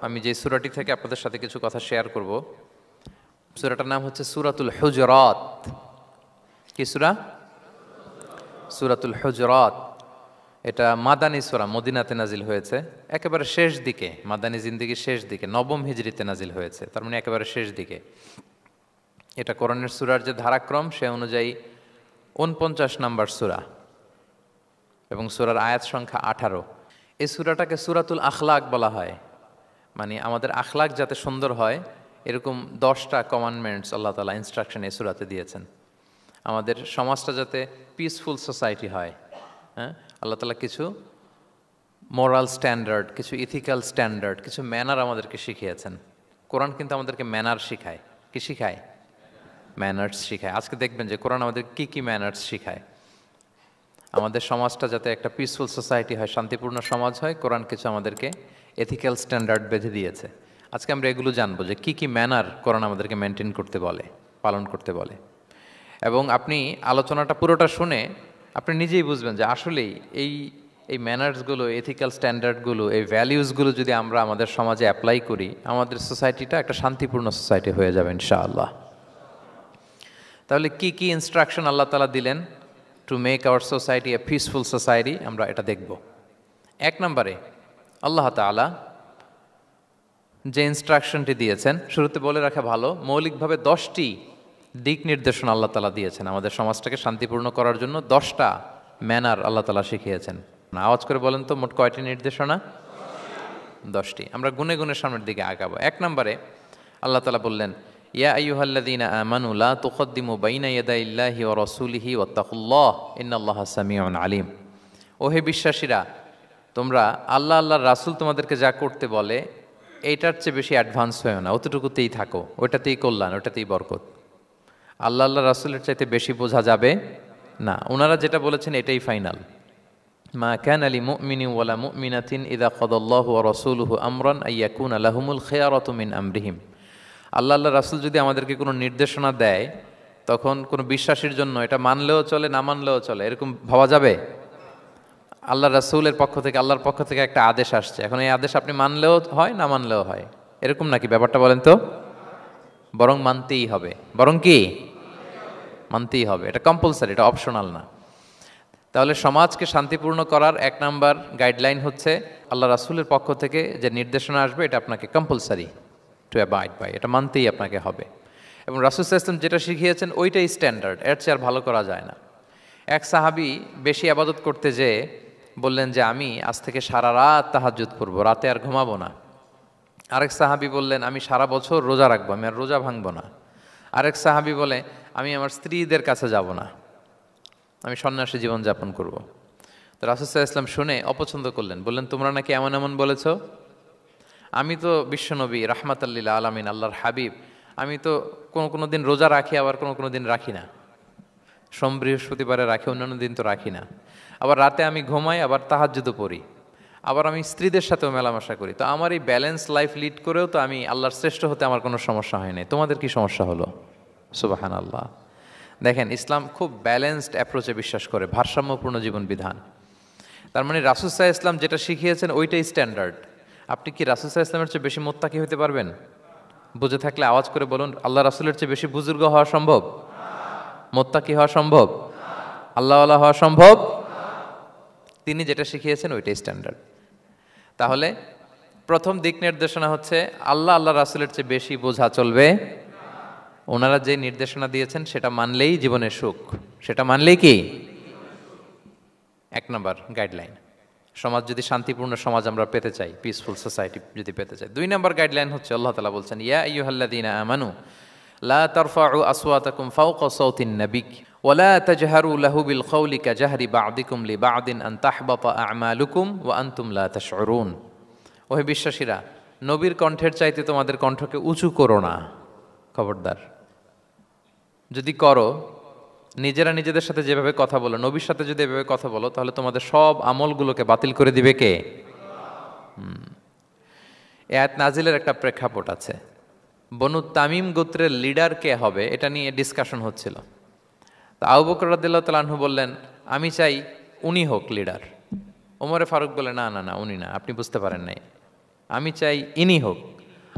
আমি যে সূরাটি থেকে আপনাদের সাথে কিছু কথা শেয়ার করব, সূরাটার নাম হচ্ছে সূরাতুল হুজুরাত। কি সূরা? সূরাতুল হুজুরাত। এটা মাদানী সূরা, মদিনাতে নাজিল হয়েছে, একেবারে শেষ দিকে, মাদানী জিন্দেগির শেষ দিকে, নবম হিজরিতে নাজিল হয়েছে, তার মানে একেবারে শেষ দিকে। এটা কোরআনের সূরার যে ধারাক্রম সে অনুযায়ী ৪৯ নম্বর সূরা এবং সূরার আয়াত সংখ্যা ১৮। এই সূরাটাকে সূরাতুল আখলাক বলা হয়, মানে আমাদের আখলাক যাতে সুন্দর হয় এরকম 10টা কমান্ডমেন্টস আল্লাহ তাআলা ইনস্ট্রাকশন এই সূরাতে দিয়েছেন। আমাদের সমাজটা যাতে পিসফুল সোসাইটি হয়, হ্যাঁ, আল্লাহ তাআলা কিছু মোরাল স্ট্যান্ডার্ড, কিছু ইথিক্যাল স্ট্যান্ডার্ড, কিছু ম্যানার আমাদেরকে শিখিয়েছেন। কোরআন কিন্তু আমাদেরকে ম্যানার শিখায়। কি শিখায়? ম্যানার্স শিখায়। আজকে দেখবেন যে কোরআন আমাদের কি কি ম্যানার্স শিখায়। আমাদের সমাজটা যাতে একটা পিসফুল সোসাইটি হয়, শান্তিপূর্ণ সমাজ হয়, কোরআন কিছু আমাদেরকে এথিক্যাল স্ট্যান্ডার্ড বেঁধে দিয়েছে। আজকে আমরা এগুলো জানবো যে কি কি ম্যানার কোরআন আমাদেরকে মেনটেন করতে বলে, পালন করতে বলে। এবং আপনি আলোচনাটা পুরোটা শুনে আপনি নিজেই বুঝবেন যে আসলেই এই এই ম্যানার্সগুলো, এথিক্যাল স্ট্যান্ডার্ডগুলো, এই ভ্যালিউসগুলো যদি আমরা আমাদের সমাজে অ্যাপ্লাই করি, আমাদের সোসাইটিটা একটা শান্তিপূর্ণ সোসাইটি হয়ে যাবে ইনশাআল্লাহ। তাহলে কি কি ইনস্ট্রাকশন আল্লাহ তাআলা দিলেন to make our society a peaceful society, আমরা এটা দেখব। 1 নম্বরে আল্লাহ তাআলা যে ইনস্ট্রাকশনটি দিয়েছেন, শুরুতে বলে রাখা ভালো, মৌলিকভাবে 10টি দিক নির্দেশনা আল্লাহ তাআলা দিয়েছেন আমাদের সমাজটাকে শান্তিপূর্ণ করার জন্য। 10টা ম্যানার আল্লাহ তাআলা শিখিয়েছেন। আওয়াজ করে বলেন তো মোট কয়টি নির্দেশনা? 10টি। আমরা গুনে গুনে সামনের দিকে আগাবো। 1 নম্বরে আল্লাহ তাআলা বললেন, ইয়া আইয়ুহাল্লাযীনা আমানু লা তুকদ্দিমু বাইনা ইয়াদাইল্লাহি ওয়া রাসূলিহি ওয়াত্তাকুল্লাহ ইন্নাল্লাহা সামিউন আলিম। ওহে বিশ্বাসীরা, তোমরা আল্লাহ আল্লাহর রাসূল তোমাদেরকে যা করতে বলে এইটার চেয়ে বেশি অ্যাডভান্স হয়েও না, অতটুকুতেই থাকো, ওইটাতেই কল্যাণ, ওইটাতেই বরকত। আল্লাহ আল্লাহ রাসূলের চাইতে বেশি বোঝা যাবে না, ওনারা যেটা বলেছেন এটাই ফাইনাল। মা কানা লিমুমিনিন ওয়ালা মুমিনাতিন ইযা কাদাল্লাহু ওয়া রাসূলুহু আমরান আইয়াকুনা লাহুমুল খিয়ারাতু মিন আমরিহিম। আল্লাহ আল্লাহ রাসূল যদি আমাদেরকে কোনো নির্দেশনা দেয়, তখন কোনো বিশ্বাসীর জন্য এটা মানলেও চলে, না মানলেও চলে, এরকম ভাবা যাবে? আল্লাহ রাসূলের পক্ষ থেকে, আল্লাহর পক্ষ থেকে একটা আদেশ আসছে, এখন এই আদেশ আপনি মানলেও হয়, না মানলেও হয়, এরকম নাকি ব্যাপারটা? বলেন তো। বরং মানতেই হবে। বরং কি? মানতেই হবে। এটা কম্পালসারি, এটা অপশনাল না। তাহলে সমাজকে শান্তিপূর্ণ করার 1 নাম্বার গাইডলাইন হচ্ছে আল্লাহ রাসূলের পক্ষ থেকে যে নির্দেশনা আসবে এটা আপনাকে কম্পালসারি টু অ্যাবাইড বাই, এটা মানতেই আপনাকে হবে। এবং রাসূল সাল্লাল্লাহু আলাইহি ওয়াসাল্লাম যেটা শিখিয়েছেন ওইটাই স্ট্যান্ডার্ড, এর চেয়ে আর ভালো করা যায় না। এক সাহাবী বেশি ইবাদত করতে যেয়ে বললেন যে আমি আজ থেকে সারা রাত তাহাজ্জুদ পড়ব, রাতে আর ঘুমাবো না। আরেক সাহাবী বললেন আমি সারা বছর রোজা রাখবো, আমি আর রোজা ভাঙবো না। আরেক সাহাবী বলে আমি আমার স্ত্রীদের কাছে যাব না, আমি সন্ন্যাসী জীবনযাপন করব। তো রাসূল সাল্লাল্লাহু আলাইহি ওয়াসাল্লাম শুনে অপছন্দ করলেন, বললেন তোমরা নাকি এমন এমন বলেছ, আমি তো বিশ্বনবী রাহমাতাল লিল আলামিন, আল্লাহর হাবিব, আমি তো কোনো দিন রোজা রাখি, আবার কোনো দিন রাখি না। সোম বৃহস্পতিবারে রাখি, অন্যান্য দিন তো রাখি না। আবার রাতে আমি ঘুমাই, আবার তাহাজ্জুদও পড়ি, আবার আমি স্ত্রীদের সাথেও মেলামেশা করি। তো আমার এই ব্যালেন্স লাইফ লিড করেও তো আমি আল্লাহর শ্রেষ্ঠ হতে আমার কোনো সমস্যা হয় নাই, তোমাদের কি সমস্যা হলো? সুবহানাল্লাহ। দেখেন, ইসলাম খুব ব্যালেন্সড অ্যাপ্রোচে বিশ্বাস করে, ভারসাম্যপূর্ণ জীবন বিধান। তার মানে রাসূল সাল্লাল্লাহু আলাইহি ওয়াসাল্লাম যেটা শিখিয়েছেন ওইটাই স্ট্যান্ডার্ড। আপনি কি রাসূল সাল্লাল্লাহু আলাইহি ওয়াসাল্লামের চেয়ে বেশি মুত্তাকি হতে পারবেন? বুঝে থাকলে আওয়াজ করে বলুন, আল্লাহ রাসূলের চেয়ে বেশি বুজুর্গ হওয়া সম্ভব? মুত্তাকি হওয়া সম্ভব? আল্লাহওয়ালা হওয়া সম্ভব? তিনি যেটা শিখিয়েছেন ওইটাই স্ট্যান্ডার্ড। তাহলে প্রথম দিক নির্দেশনা হচ্ছে আল্লাহ আল্লাহ রাসূলের চেয়ে বেশি বোঝা চলবে। ওনারা যে নির্দেশনা দিয়েছেন সেটা মানলেই জীবনের সুখ, সেটা মানলেই কি 1 নাম্বার গাইডলাইন। সমাজ যদি শান্তিপূর্ণ সমাজ আমরা পেতে চাই, পিসফুল সোসাইটি যদি পেতে চাই। 2 নাম্বার গাইডলাইন হচ্ছে আল্লাহ তাআলা বলছেন, ইয়া আইয়ুহাল্লাযীনা আমানু লা তারফাউ আসওয়াতাকুম ফাওকা সাওতিন নাবিক ওয়া লা তাজহারু লাহু বিল কওলি কাজাহরি বা'দিকুম লিবা'দিন আন তাহবাতা আ'মালুকুম ওয়া আনতুম লা তাশউরুন। ওহে বিশ্বাসীরা, নবীর কণ্ঠের চাইতে তোমাদের কণ্ঠকে উঁচু করো না, খবরদার। যদি করো, নিজেরা নিজেদের সাথে যেভাবে কথা বলো, নবীর সাথে যদি এভাবে কথা বলো, তাহলে তোমাদের সব আমলগুলোকে বাতিল করে দিবে কে? এই আয়াত নাজিলের একটা প্রেক্ষাপট আছে। বনু তামিম গোত্রের লিডার কে হবে এটা নিয়ে ডিসকাশন হচ্ছিল। তো আবু বকর রাদিয়াল্লাহু তাআলা আনহু বললেন, আমি চাই উনি হোক লিডার। ওমরে ফারুক বলে, না না না, উনি না, আপনি বুঝতে পারেন নাই, আমি চাই ইনি হোক।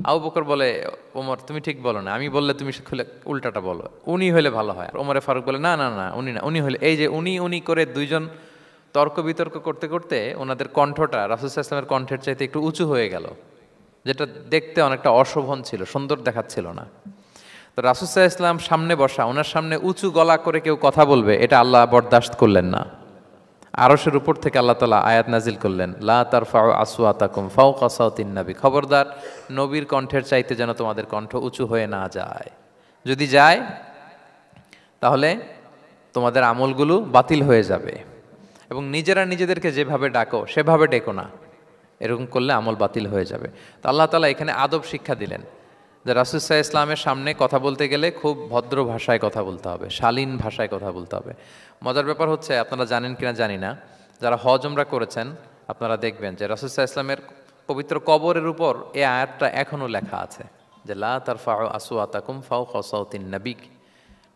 আবু বকর বলে, ওমর তুমি ঠিক বলো না, আমি বললে তুমি খুলে উল্টাটা বলো, উনি হলে ভালো হয়। ওমরে ফারুক বলে, না না না উনি না, উনি হলে, এই যে উনি উনি করে দুইজন তর্ক বিতর্ক করতে করতে ওনাদের কণ্ঠটা রাসূল সাল্লাল্লাহু আলাইহি ওয়াসাল্লামের কণ্ঠের চাইতে একটু উঁচু হয়ে গেল, যেটা দেখতে অনেকটা অশোভন ছিল, সুন্দর দেখাচ্ছিল না। তো রাসূল সাল্লাল্লাহু আলাইহি ওয়াসাল্লাম সামনে বসা, ওনার সামনে উঁচু গলা করে কেউ কথা বলবে, এটা আল্লাহ বরদাশত করলেন না। আরশের উপর থেকে আল্লাহ তাআলা আয়াত নাজিল করলেন, লা তারফাউ আসওয়াতাকুম ফাওকা সাওতিন নবী, খবরদার নবীর কণ্ঠের চাইতে যেন তোমাদের কণ্ঠ উঁচু হয়ে না যায়। যদি যায় তাহলে তোমাদের আমলগুলো বাতিল হয়ে যাবে, এবং নিজেরা নিজেদেরকে যেভাবে ডাকো সেভাবে ডেকো না, এরকম করলে আমল বাতিল হয়ে যাবে। তো আল্লাহ তাআলা এখানে আদব শিক্ষা দিলেন যে রাসূল সাল্লাল্লাহু আলাইহি ওয়াসাল্লামের সামনে কথা বলতে গেলে খুব ভদ্র ভাষায় কথা বলতে হবে, শালীন ভাষায় কথা বলতে হবে। মজার ব্যাপার হচ্ছে, আপনারা জানেন কিনা জানি না, যারা হজ উমরা করেছেন আপনারা দেখবেন যে রাসূল সাল্লাল্লাহু আলাইহি ওয়াসাল্লামের পবিত্র কবরের উপর এই আয়াতটা এখনও লেখা আছে যে লা তারফাউ আসওয়াতাকুম ফাওকা সাওতিন নবী,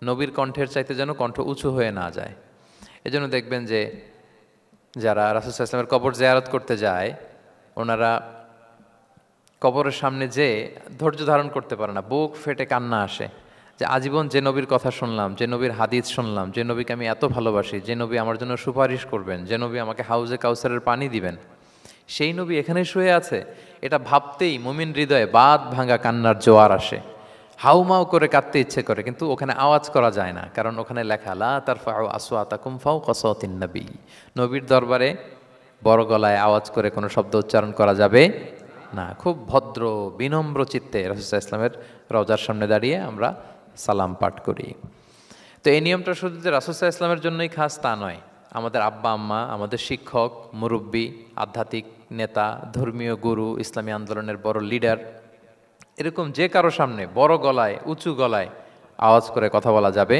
নবীর কণ্ঠের চাইতে যেন কণ্ঠ উঁচু হয়ে না যায়। এজন্য দেখবেন যে যারা রাসূল সাল্লাল্লাহু আলাইহি ওয়াসাল্লামের কবর জিয়ারত করতে যায়, ওনারা কবরের সামনে যে ধৈর্য ধারণ করতে পারে না, বুক ফেটে কান্না আসে যে আজীবন যে নবীর কথা শুনলাম, যে নবীর হাদিস শুনলাম, যে নবীকে আমি এত ভালোবাসি, যে নবী আমার জন্য সুপারিশ করবেন, যে নবী আমাকে হাউজে কাউসারের পানি দিবেন, সেই নবী এখানে শুয়ে আছে। এটা ভাবতেই মুমিন হৃদয়ে বাঁধ ভাঙা কান্নার জোয়ার আসে, হাউমাউ করে কাঁদতে ইচ্ছে করে, কিন্তু ওখানে আওয়াজ করা যায় না, কারণ ওখানে লেখা লা তারফাউ আসওয়াতাকুম ফাওকা সাওতিন নবী, নবীর দরবারে বড় গলায় আওয়াজ করে কোনো শব্দ উচ্চারণ করা যাবে না। খুব ভদ্র বিনম্র চিত্তে রাসূল সাল্লাল্লাহু আলাইহি ওয়াসাল্লামের রওজার সামনে দাঁড়িয়ে আমরা সালাম পাঠ করি। তো এই নিয়মটা শুধু যে রাসূল সাল্লাল্লাহু আলাইহি ওয়াসাল্লামের জন্যই খাস তা নয়, আমাদের আব্বা আম্মা, আমাদের শিক্ষক, মুরব্বী, আধ্যাত্মিক নেতা, ধর্মীয় গুরু, ইসলামী আন্দোলনের বড় লিডার, এরকম যে কারো সামনে বড় গলায় উঁচু গলায় আওয়াজ করে কথা বলা যাবে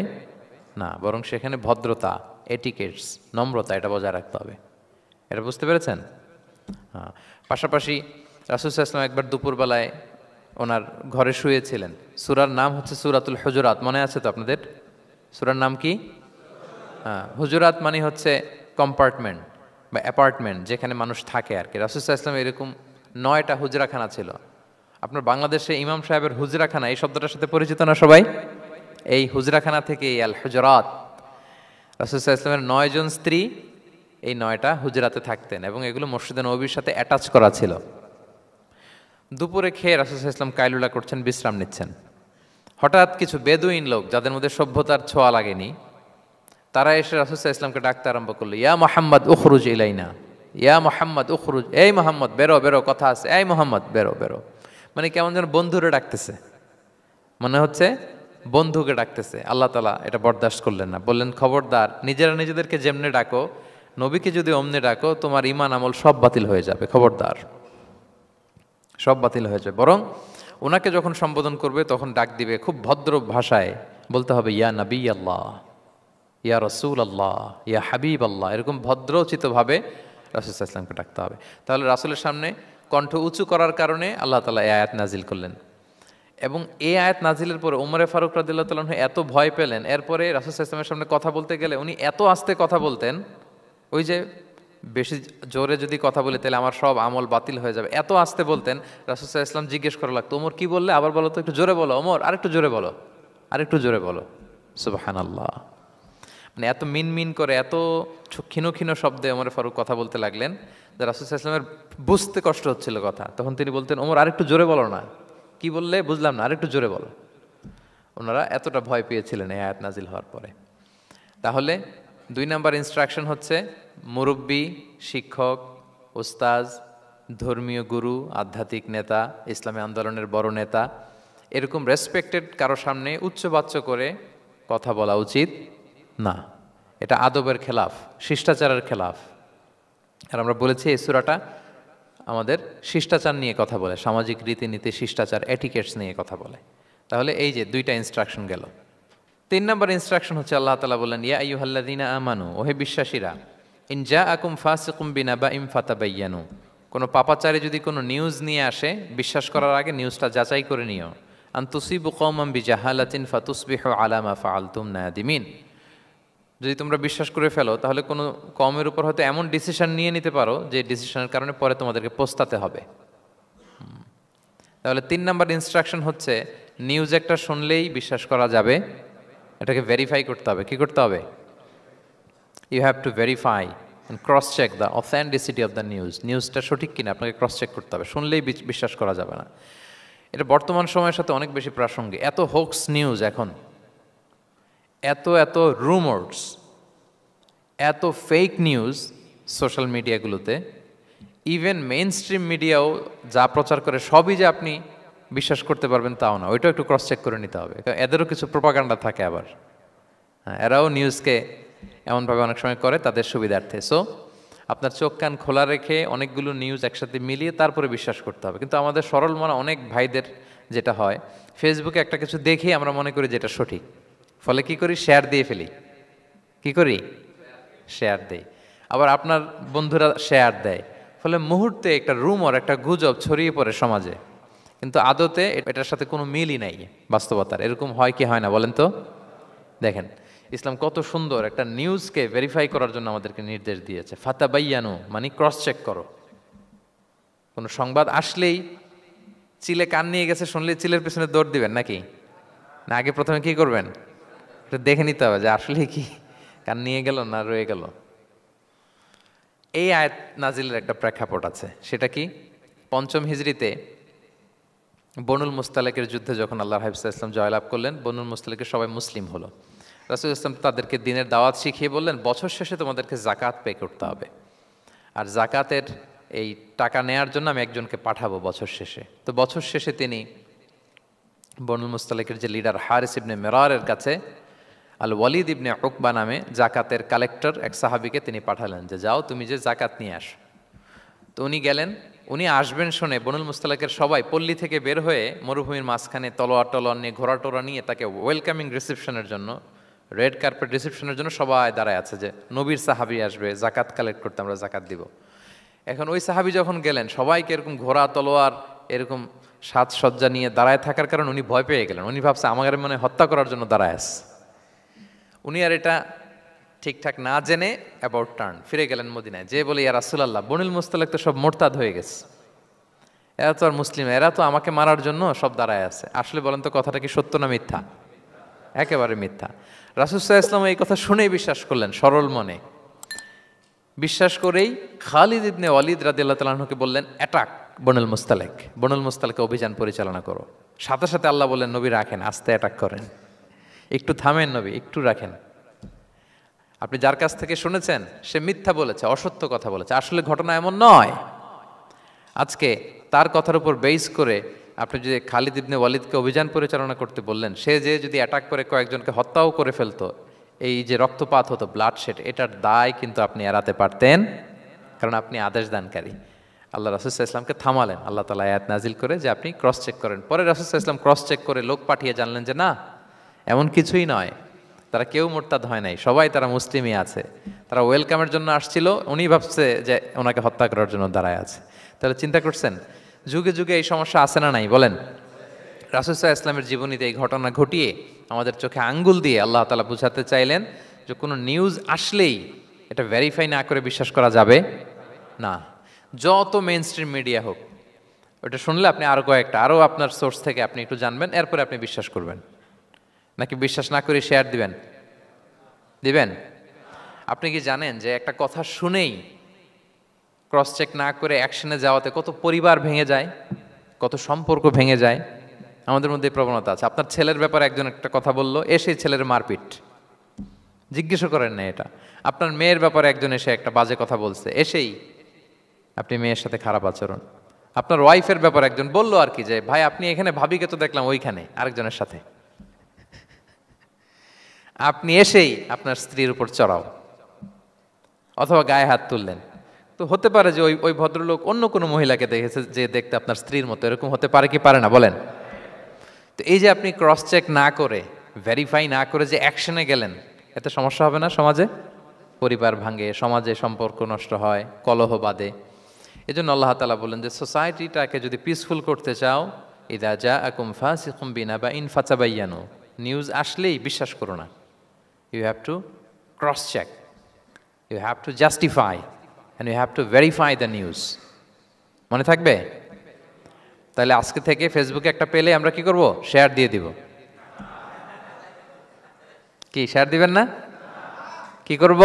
না, বরং সেখানে ভদ্রতা, এটিকেটস, নম্রতা, এটা বজায় রাখতে হবে। এটা বুঝতে পেরেছেন? হ্যাঁ। পাশাপাশি রাসূল সাল্লাল্লাহু আলাইহি ওয়াসাল্লাম একবার দুপুরবেলায় ওনার ঘরে শুয়েছিলেন। সূরার নাম হচ্ছে সূরাতুল হুজুরাত, মনে আছে তো আপনাদের? সূরার নাম কি? হ্যাঁ, হুজুরাত মানে হচ্ছে কম্পার্টমেন্ট বা অ্যাপার্টমেন্ট, যেখানে মানুষ থাকে আর কি। রাসূল সাল্লাল্লাহু আলাইহি ওয়াসাল্লাম এরকম 9টা হুজরাখানা ছিল। আপনার বাংলাদেশে ইমাম সাহেবের হুজরাখানা এই শব্দটার সাথে পরিচিত না সবাই? এই হুজরাখানা থেকে আল হুজরাত, রাসূল সাল্লাল্লাহু আলাইহি ওয়াসাল্লামের 9 জন স্ত্রী এই 9টা হুজরাতে থাকতেন, এবং এগুলো মসজিদে নববীর সাথে অ্যাটাচ করা ছিল। দুপুরে খেয়ে রাসূল সাল্লাল্লাহু আলাইহি ওয়াসাল্লাম কাইলুলা করছেন, বিশ্রাম নিচ্ছেন। হঠাৎ কিছু বেদুইন লোক, যাদের মধ্যে সভ্যতার ছোঁয়া লাগেনি, তারা এসে রাসূল সাল্লাল্লাহু আলাইহি ওয়াসাল্লামকে ডাকতে আরম্ভ করলো, ইয়া মুহাম্মদ উখরুজ ইলাইনা, ইয়া মুহাম্মদ উখরুজ, এই মুহাম্মদ বেরো বেরো, কথা আছে, এই মুহাম্মদ বেরো বেরো। মানে কেমন যেন বন্ধুরে ডাকতেছে, মনে হচ্ছে বন্ধুকে ডাকতেছে। আল্লাহ তাআলা এটা বরদাস্ত করলেন না, বললেন খবরদার, নিজেরা নিজেদেরকে যেমনে ডাকো, নবীকে যদি অমনে ডাকো, তোমার ঈমান আমল সব বাতিল হয়ে যাবে, খবরদার, সব বাতিল হয়ে যাবে। বরং ওনাকে যখন সম্বোধন করবে তখন ডাক দিবে খুব ভদ্র ভাষায়, বলতে হবে ইয়া নবী আল্লাহ, ইয়া রসুল আল্লাহ, ইয়া হাবিব আল্লাহ, এরকম ভদ্রোচিতভাবে রাসূল সাল্লাল্লাহু আলাইহি ওয়াসাল্লামকে ডাকতে হবে। তাহলে রাসূলের সামনে কণ্ঠ উঁচু করার কারণে আল্লাহ তাআলা এই আয়াত নাজিল করলেন, এবং এই আয়াত নাজিলের পরে উমরে ফারুক রাদিয়াল্লাহু তাআলা এত ভয় পেলেন, এরপরে রাসূল সাল্লাল্লাহু আলাইহি ওয়াসাল্লামের সামনে কথা বলতে গেলে উনি এত আস্তে কথা বলতেন, ওই যে বেশি জোরে যদি কথা বলি তাহলে আমার সব আমল বাতিল হয়ে যাবে, এত আস্তে বলতেন। রাসূল সাল্লাল্লাহু আলাইহি ওয়াসাল্লাম জিজ্ঞেস করা লাগতো, ওমর কি বললে, আবার বলো তো, একটু জোরে বলো, ওমর আরেকটু জোরে বলো, আরেকটু জোরে বলো। সুবহানাল্লাহ। মানে এত মিন মিন করে, এত ক্ষীণ ক্ষীণ শব্দে ওমর ফারুক কথা বলতে লাগলেন যে রাসূল সাল্লাল্লাহু আলাইহি ওয়াসাল্লামের বুঝতে কষ্ট হচ্ছিল কথা। তখন তিনি বলতেন, ওমর আরেকটু জোরে বলো না, কি বললে বুঝলাম না, আরেকটু জোরে বলো। ওনারা এতটা ভয় পেয়েছিলেন এই আয়াত নাজিল হওয়ার পরে। তাহলে 2 নাম্বার ইনস্ট্রাকশন হচ্ছে, মুরব্বী, শিক্ষক, উস্তাজ, ধর্মীয় গুরু, আধ্যাত্মিক নেতা, ইসলামী আন্দোলনের বড় নেতা, এরকম রেসপেক্টেড কারো সামনে উচ্চবাচ্য করে কথা বলা উচিত না। এটা আদবের খেলাফ, শিষ্টাচারের খেলাফ। আর আমরা বলেছি এই সূরাটা আমাদের শিষ্টাচার নিয়ে কথা বলে, সামাজিক রীতিনীতি, শিষ্টাচার, এটিকেটস নিয়ে কথা বলে। তাহলে এই যে 2টা ইনস্ট্রাকশন গেল। 3 নাম্বার ইনস্ট্রাকশন হচ্ছে আল্লাহ তাআলা বললেন, ইয়া আইয়ুহাল্লাযীনা আমানু, ওহে বিশ্বাসীরা, ইন জাআকুম ফাসিকুম বিনাবাইন ফাতাবায়ানু, কোনো পাপাচারী যদি কোনো নিউজ নিয়ে আসে, বিশ্বাস করার আগে নিউজটা যাচাই করে নিও। আন তুসিবু কওমান বিজাহালাতিন ফাতুসবিহু আলা মা ফাআলতুম নাদিমিন, যদি তোমরা বিশ্বাস করে ফেলো তাহলে কোনো কওমের উপর হয়তো এমন ডিসিশন নিয়ে নিতে পারো যে ডিসিশনের কারণে পরে তোমাদেরকে পস্তাতে হবে। তাহলে 3 নাম্বার ইনস্ট্রাকশন হচ্ছে নিউজ একটা শুনলেই বিশ্বাস করা যাবে, এটাকে ভেরিফাই করতে হবে। কি করতে হবে? You have to verify and cross check the authenticity of the news. নিউজটা সঠিক কিনা আপনাকে ক্রস চেক করতে হবে, শুনলেই বিশ্বাস করা যাবে না। এটা বর্তমান সময়ের সাথে অনেক বেশি প্রাসঙ্গিক। এত হোক্স নিউজ এখন, এত এত রুমার্স, এত ফেক নিউজ সোশ্যাল মিডিয়াগুলোতে, ইভেন মেইন স্ট্রিম মিডিয়াও যা প্রচার করে সবই যে আপনি বিশ্বাস করতে পারবেন তাও না, ওইটাও একটু ক্রস চেক করে নিতে হবে। এদেরও কিছু প্রোপাগান্ডা থাকে আবার, হ্যাঁ, এরাও নিউজকে এমনভাবে অনেক সময় করে তাদের সুবিধার্থে। সো আপনার চোখ কান খোলা রেখে অনেকগুলো নিউজ একসাথে মিলিয়ে তারপরে বিশ্বাস করতে হবে। কিন্তু আমাদের সরল মনা অনেক ভাইদের যেটা হয়, ফেসবুকে একটা কিছু দেখে আমরা মনে করি যেটা সঠিক, ফলে কি করি? শেয়ার দিয়ে ফেলি। কি করি? শেয়ার দেই। আবার আপনার বন্ধুরা শেয়ার দেয়, ফলে মুহূর্তে একটা রুমর, একটা গুজব ছড়িয়ে পড়ে সমাজে, কিন্তু আদতে এটার সাথে কোনো মিলই নাই বাস্তবতার। এরকম হয় কি হয় না বলেন তো? দেখেন ইসলাম কত সুন্দর একটা নিউজকে ভেরিফাই করার জন্য আমাদেরকে নির্দেশ দিয়েছে। ফাতাবাইয়ানু মানে ক্রস চেক করো। কোনো সংবাদ আসলেই চিলে কান নিয়ে গেছে শুনলে চিলের পেছনে দৌড় দিবেন নাকি? না, আগে প্রথমে কি করবেন? এটা দেখে নিতে হবে যে আসলে কি কান নিয়ে গেল না রয়ে গেল। এই আয়াত নাজিলের একটা প্রেক্ষাপট আছে, সেটা কি? 5ম হিজরিতে বনুল মুস্তালেকের যুদ্ধে যখন আল্লাহ হাবিব সাল্লাল্লাহু আলাইহি ওয়াসাল্লাম জয়লাভ করলেন, বনুল মুস্তালেকের সবাই মুসলিম হলো। রাসূল ইসলাম তাদেরকে দিনের দাওয়াত শিখিয়ে বললেন, বছর শেষে তোমাদেরকে জাকাত পে করতে হবে, আর জাকাতের এই টাকা নেয়ার জন্য আমি একজনকে পাঠাবো বছর শেষে। তো বছর শেষে তিনি বনুল মুস্তালেকের যে লিডার হারিস ইবনে মিরারের কাছে আল ওয়ালিদ ইবনে উকবা নামে জাকাতের কালেক্টর এক সাহাবীকে তিনি পাঠালেন যে যাও তুমি যে জাকাত নিয়ে আসো। তো উনি গেলেন, উনি আসবেন শুনে বনুল মুস্তালাকের সবাই পল্লী থেকে বের হয়ে মরুভূমির মাঝখানে তলোয়ার টলোয়ার নিয়ে, ঘোড়া টোরা নিয়ে তাকে ওয়েলকামিং রিসেপশনের জন্য, রেড কার্পেট রিসেপশনের জন্য সবাই দাঁড়ায় আছে যে নবীর সাহাবী আসবে, জাকাত কালেক্ট করতে, আমরা জাকাত দিব। এখন ওই সাহাবী যখন গেলেন, সবাইকে এরকম ঘোড়া তলোয়ার এরকম সাজসজ্জা নিয়ে দাঁড়ায় থাকার কারণে উনি ভয় পেয়ে গেলেন। উনি ভাবছে আমাদের মনে হত্যা করার জন্য দাঁড়ায় আছে। উনি আর এটা ঠিকঠাক না জেনে অ্যাবাউট টার্ন ফিরে গেলেন মদিনায়, যে বলে ইয়া রাসূলুল্লাহ, বনুল মুস্তালাক তো সব মোরতাদ হয়ে গেছে, এরা তো আর মুসলিম, এরা তো আমাকে মারার জন্য সব দাঁড়ায় আছে। আসলে বলেন তো কথাটা কি সত্য না মিথ্যা? একেবারে মিথ্যা। রাসূল সাল্লাল্লাহু আলাইহি ওয়াসাল্লাম এই কথা শুনেই বিশ্বাস করলেন সরল মনে। বিশ্বাস করেই খালিদ ইবনে ওয়ালিদ রাদিয়াল্লাহু তাআলা আনহুকে বললেন, অ্যাটাক বনুল মুস্তালাক, বনুল মুস্তালাকে অভিযান পরিচালনা করো। সাথে সাথে আল্লাহ বললেন, নবী রাখেন, আস্তে অ্যাটাক করেন, একটু থামেন নবী, একটু রাখেন। আপনি যার কাছ থেকে শুনেছেন সে মিথ্যা বলেছে, অসত্য কথা বলেছে, আসলে ঘটনা এমন নয়। আজকে তার কথার উপর বেস করে আপনি যদি খালিদ ইবনে ওয়ালিদকে অভিযান পরিচালনা করতে বললেন, সে যে যদি অ্যাটাক করে কয়েকজনকে হত্যাও করে ফেলতো, এই যে রক্তপাত হতো, ব্লাড শেড, এটার দায় কিন্তু আপনি এড়াতে পারতেন, কারণ আপনি আদেশ দানকারী। আল্লাহ রাসূল সাল্লাল্লাহু আলাইহি ওয়াসাল্লামকে থামালেন আল্লাহ তাআলা আয়াত নাজিল করে যে আপনি ক্রস চেক করেন। পরে রাসূল সাল্লাল্লাহু আলাইহি ওয়াসাল্লাম ক্রস চেক করে লোক পাঠিয়ে জানলেন যে না, এমন কিছুই নয়, তারা কেউ মোরতাদ হয় নাই, সবাই তারা মুসলিমই আছে, তারা ওয়েলকামের জন্য আসছিল, উনি ভাবছে যে ওনাকে হত্যা করার জন্য দাঁড়ায় আছে। তাহলে চিন্তা করছেন যুগে যুগে এই সমস্যা আছে না নাই বলেন? রাসূল সাল্লাল্লাহু আলাইহি ওয়াসাল্লামের জীবনীতে এই ঘটনা ঘটিয়ে আমাদের চোখে আঙ্গুল দিয়ে আল্লাহ তাআলা বুঝাতে চাইলেন যে কোনো নিউজ আসলেই এটা ভেরিফাই না করে বিশ্বাস করা যাবে না। যত মেইন স্ট্রিম মিডিয়া হোক, ওটা শুনলে আপনি আরও কয়েকটা, আরও আপনার সোর্স থেকে আপনি একটু জানবেন, এরপরে আপনি বিশ্বাস করবেন। নাকি বিশ্বাস না করে শেয়ার দিবেন? দিবেন? আপনি কি জানেন যে একটা কথা শুনেই ক্রস চেক না করে অ্যাকশনে যাওয়াতে কত পরিবার ভেঙে যায়, কত সম্পর্ক ভেঙে যায়? আমাদের মধ্যে এই প্রবণতা আছে। আপনার ছেলের ব্যাপারে একজন একটা কথা বললো, এসে ছেলের মারপিট, জিজ্ঞেসও করেন না এটা। আপনার মেয়ের ব্যাপারে একজন এসে একটা বাজে কথা বলছে, এসেই আপনি মেয়ের সাথে খারাপ আচরণ। আপনার ওয়াইফের ব্যাপারে একজন বললো আর কি যে ভাই আপনি এখানে, ভাবিকে তো দেখলাম ওইখানে আরেকজনের সাথে, আপনি এসেই আপনার স্ত্রীর উপর চড়াও অথবা গায়ে হাত তুললেন। তো হতে পারে যে ওই ভদ্রলোক অন্য কোনো মহিলাকে দেখেছে যে দেখতে আপনার স্ত্রীর মতো, এরকম হতে পারে কি পারে না বলেন? তো এই যে আপনি ক্রস চেক না করে, ভেরিফাই না করে যে অ্যাকশনে গেলেন, এতে সমস্যা হবে না সমাজে? পরিবার ভাঙে, সমাজে সম্পর্ক নষ্ট হয়, কলহ বাঁধে। এই জন্য আল্লাহ তাআলা বলেন যে সোসাইটিটাকে যদি পিসফুল করতে চাও, ইযা জাআকুম ফাসিকুম বিনাবাইন ফাতাবায়ানু, নিউজ আসলেই বিশ্বাস করো না। You have to cross check, you have to justify, and you have to verify the news. মনে থাকবে? তাহলে আজকে থেকে ফেসবুকে একটা পেলে আমরা কি করব? শেয়ার দিয়ে দিব। কি শেয়ার দিবেন না? কি করব?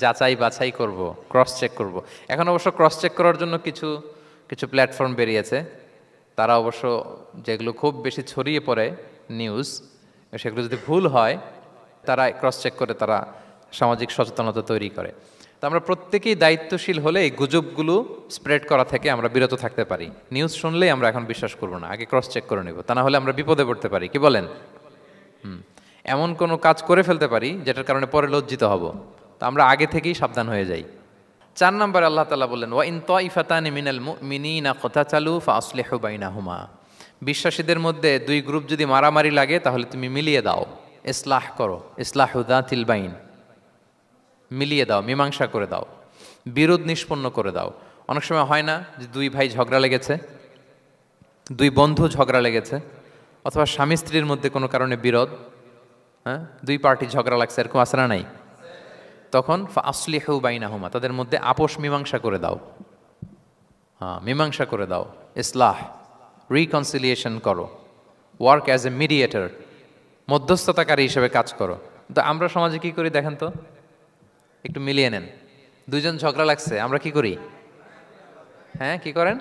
যাচাই বাছাই করব, ক্রস চেক করব। এখন অবশ্য ক্রস চেক করার জন্য কিছু কিছু প্ল্যাটফর্ম বেরিয়েছে। তারা অবশ্য যেগুলো খুব বেশি ছড়িয়ে পড়ে নিউজ, সেগুলো যদি ভুল হয় তারা ক্রস চেক করে তারা সামাজিক সচেতনতা তৈরি করে। তো আমরা প্রত্যেকেই দায়িত্বশীল হলে এই গুজবগুলো স্প্রেড করা থেকে আমরা বিরত থাকতে পারি। নিউজ শুনলেই আমরা এখন বিশ্বাস করব না, আগে ক্রস চেক করে নেব, তা না হলে আমরা বিপদে পড়তে পারি। কি বলেন? এমন কোনো কাজ করে ফেলতে পারি যেটার কারণে পরে লজ্জিত হব। তো আমরা আগে থেকেই সাবধান হয়ে যাই। 4 নম্বরে আল্লাহ তাআলা বললেন, ওয়া ইন তাইফাতানি মিনাল মুমিনিনা ক্তাতালু ফাসলিহু বাইনাহুমা। বিশ্বাসীদের মধ্যে দুই গ্রুপ যদি মারামারি লাগে তাহলে তুমি মিলিয়ে দাও, ইসলাহ করো, ইসলাহু যাতিল বাইন, মিলিয়ে দাও, মীমাংসা করে দাও, বিরোধ নিষ্পন্ন করে দাও। অনেক সময় হয় না যে দুই ভাই ঝগড়া লেগেছে, দুই বন্ধু ঝগড়া লেগেছে, অথবা স্বামী স্ত্রীর মধ্যে কোনো কারণে বিরোধ, হ্যাঁ, দুই পার্টি ঝগড়া লাগছে, এরকম আছে না নাই? তখন ফাসলিহু বাইনাহুমা, তাদের মধ্যে আপোষ মীমাংসা করে দাও। হ্যাঁ, মীমাংসা করে দাও, ইসলাহ, রিকনসিলিয়েশন করো, ওয়ার্ক অ্যাজ এ মিডিয়েটর, মধ্যস্থতাকারী হিসেবে কাজ করো। তো আমরা সমাজে কি করি দেখেন তো, একটু মিলিয়ে নেন। দুইজন ঝগড়া লাগছে, আমরা কি করি? হ্যাঁ, কি করেন?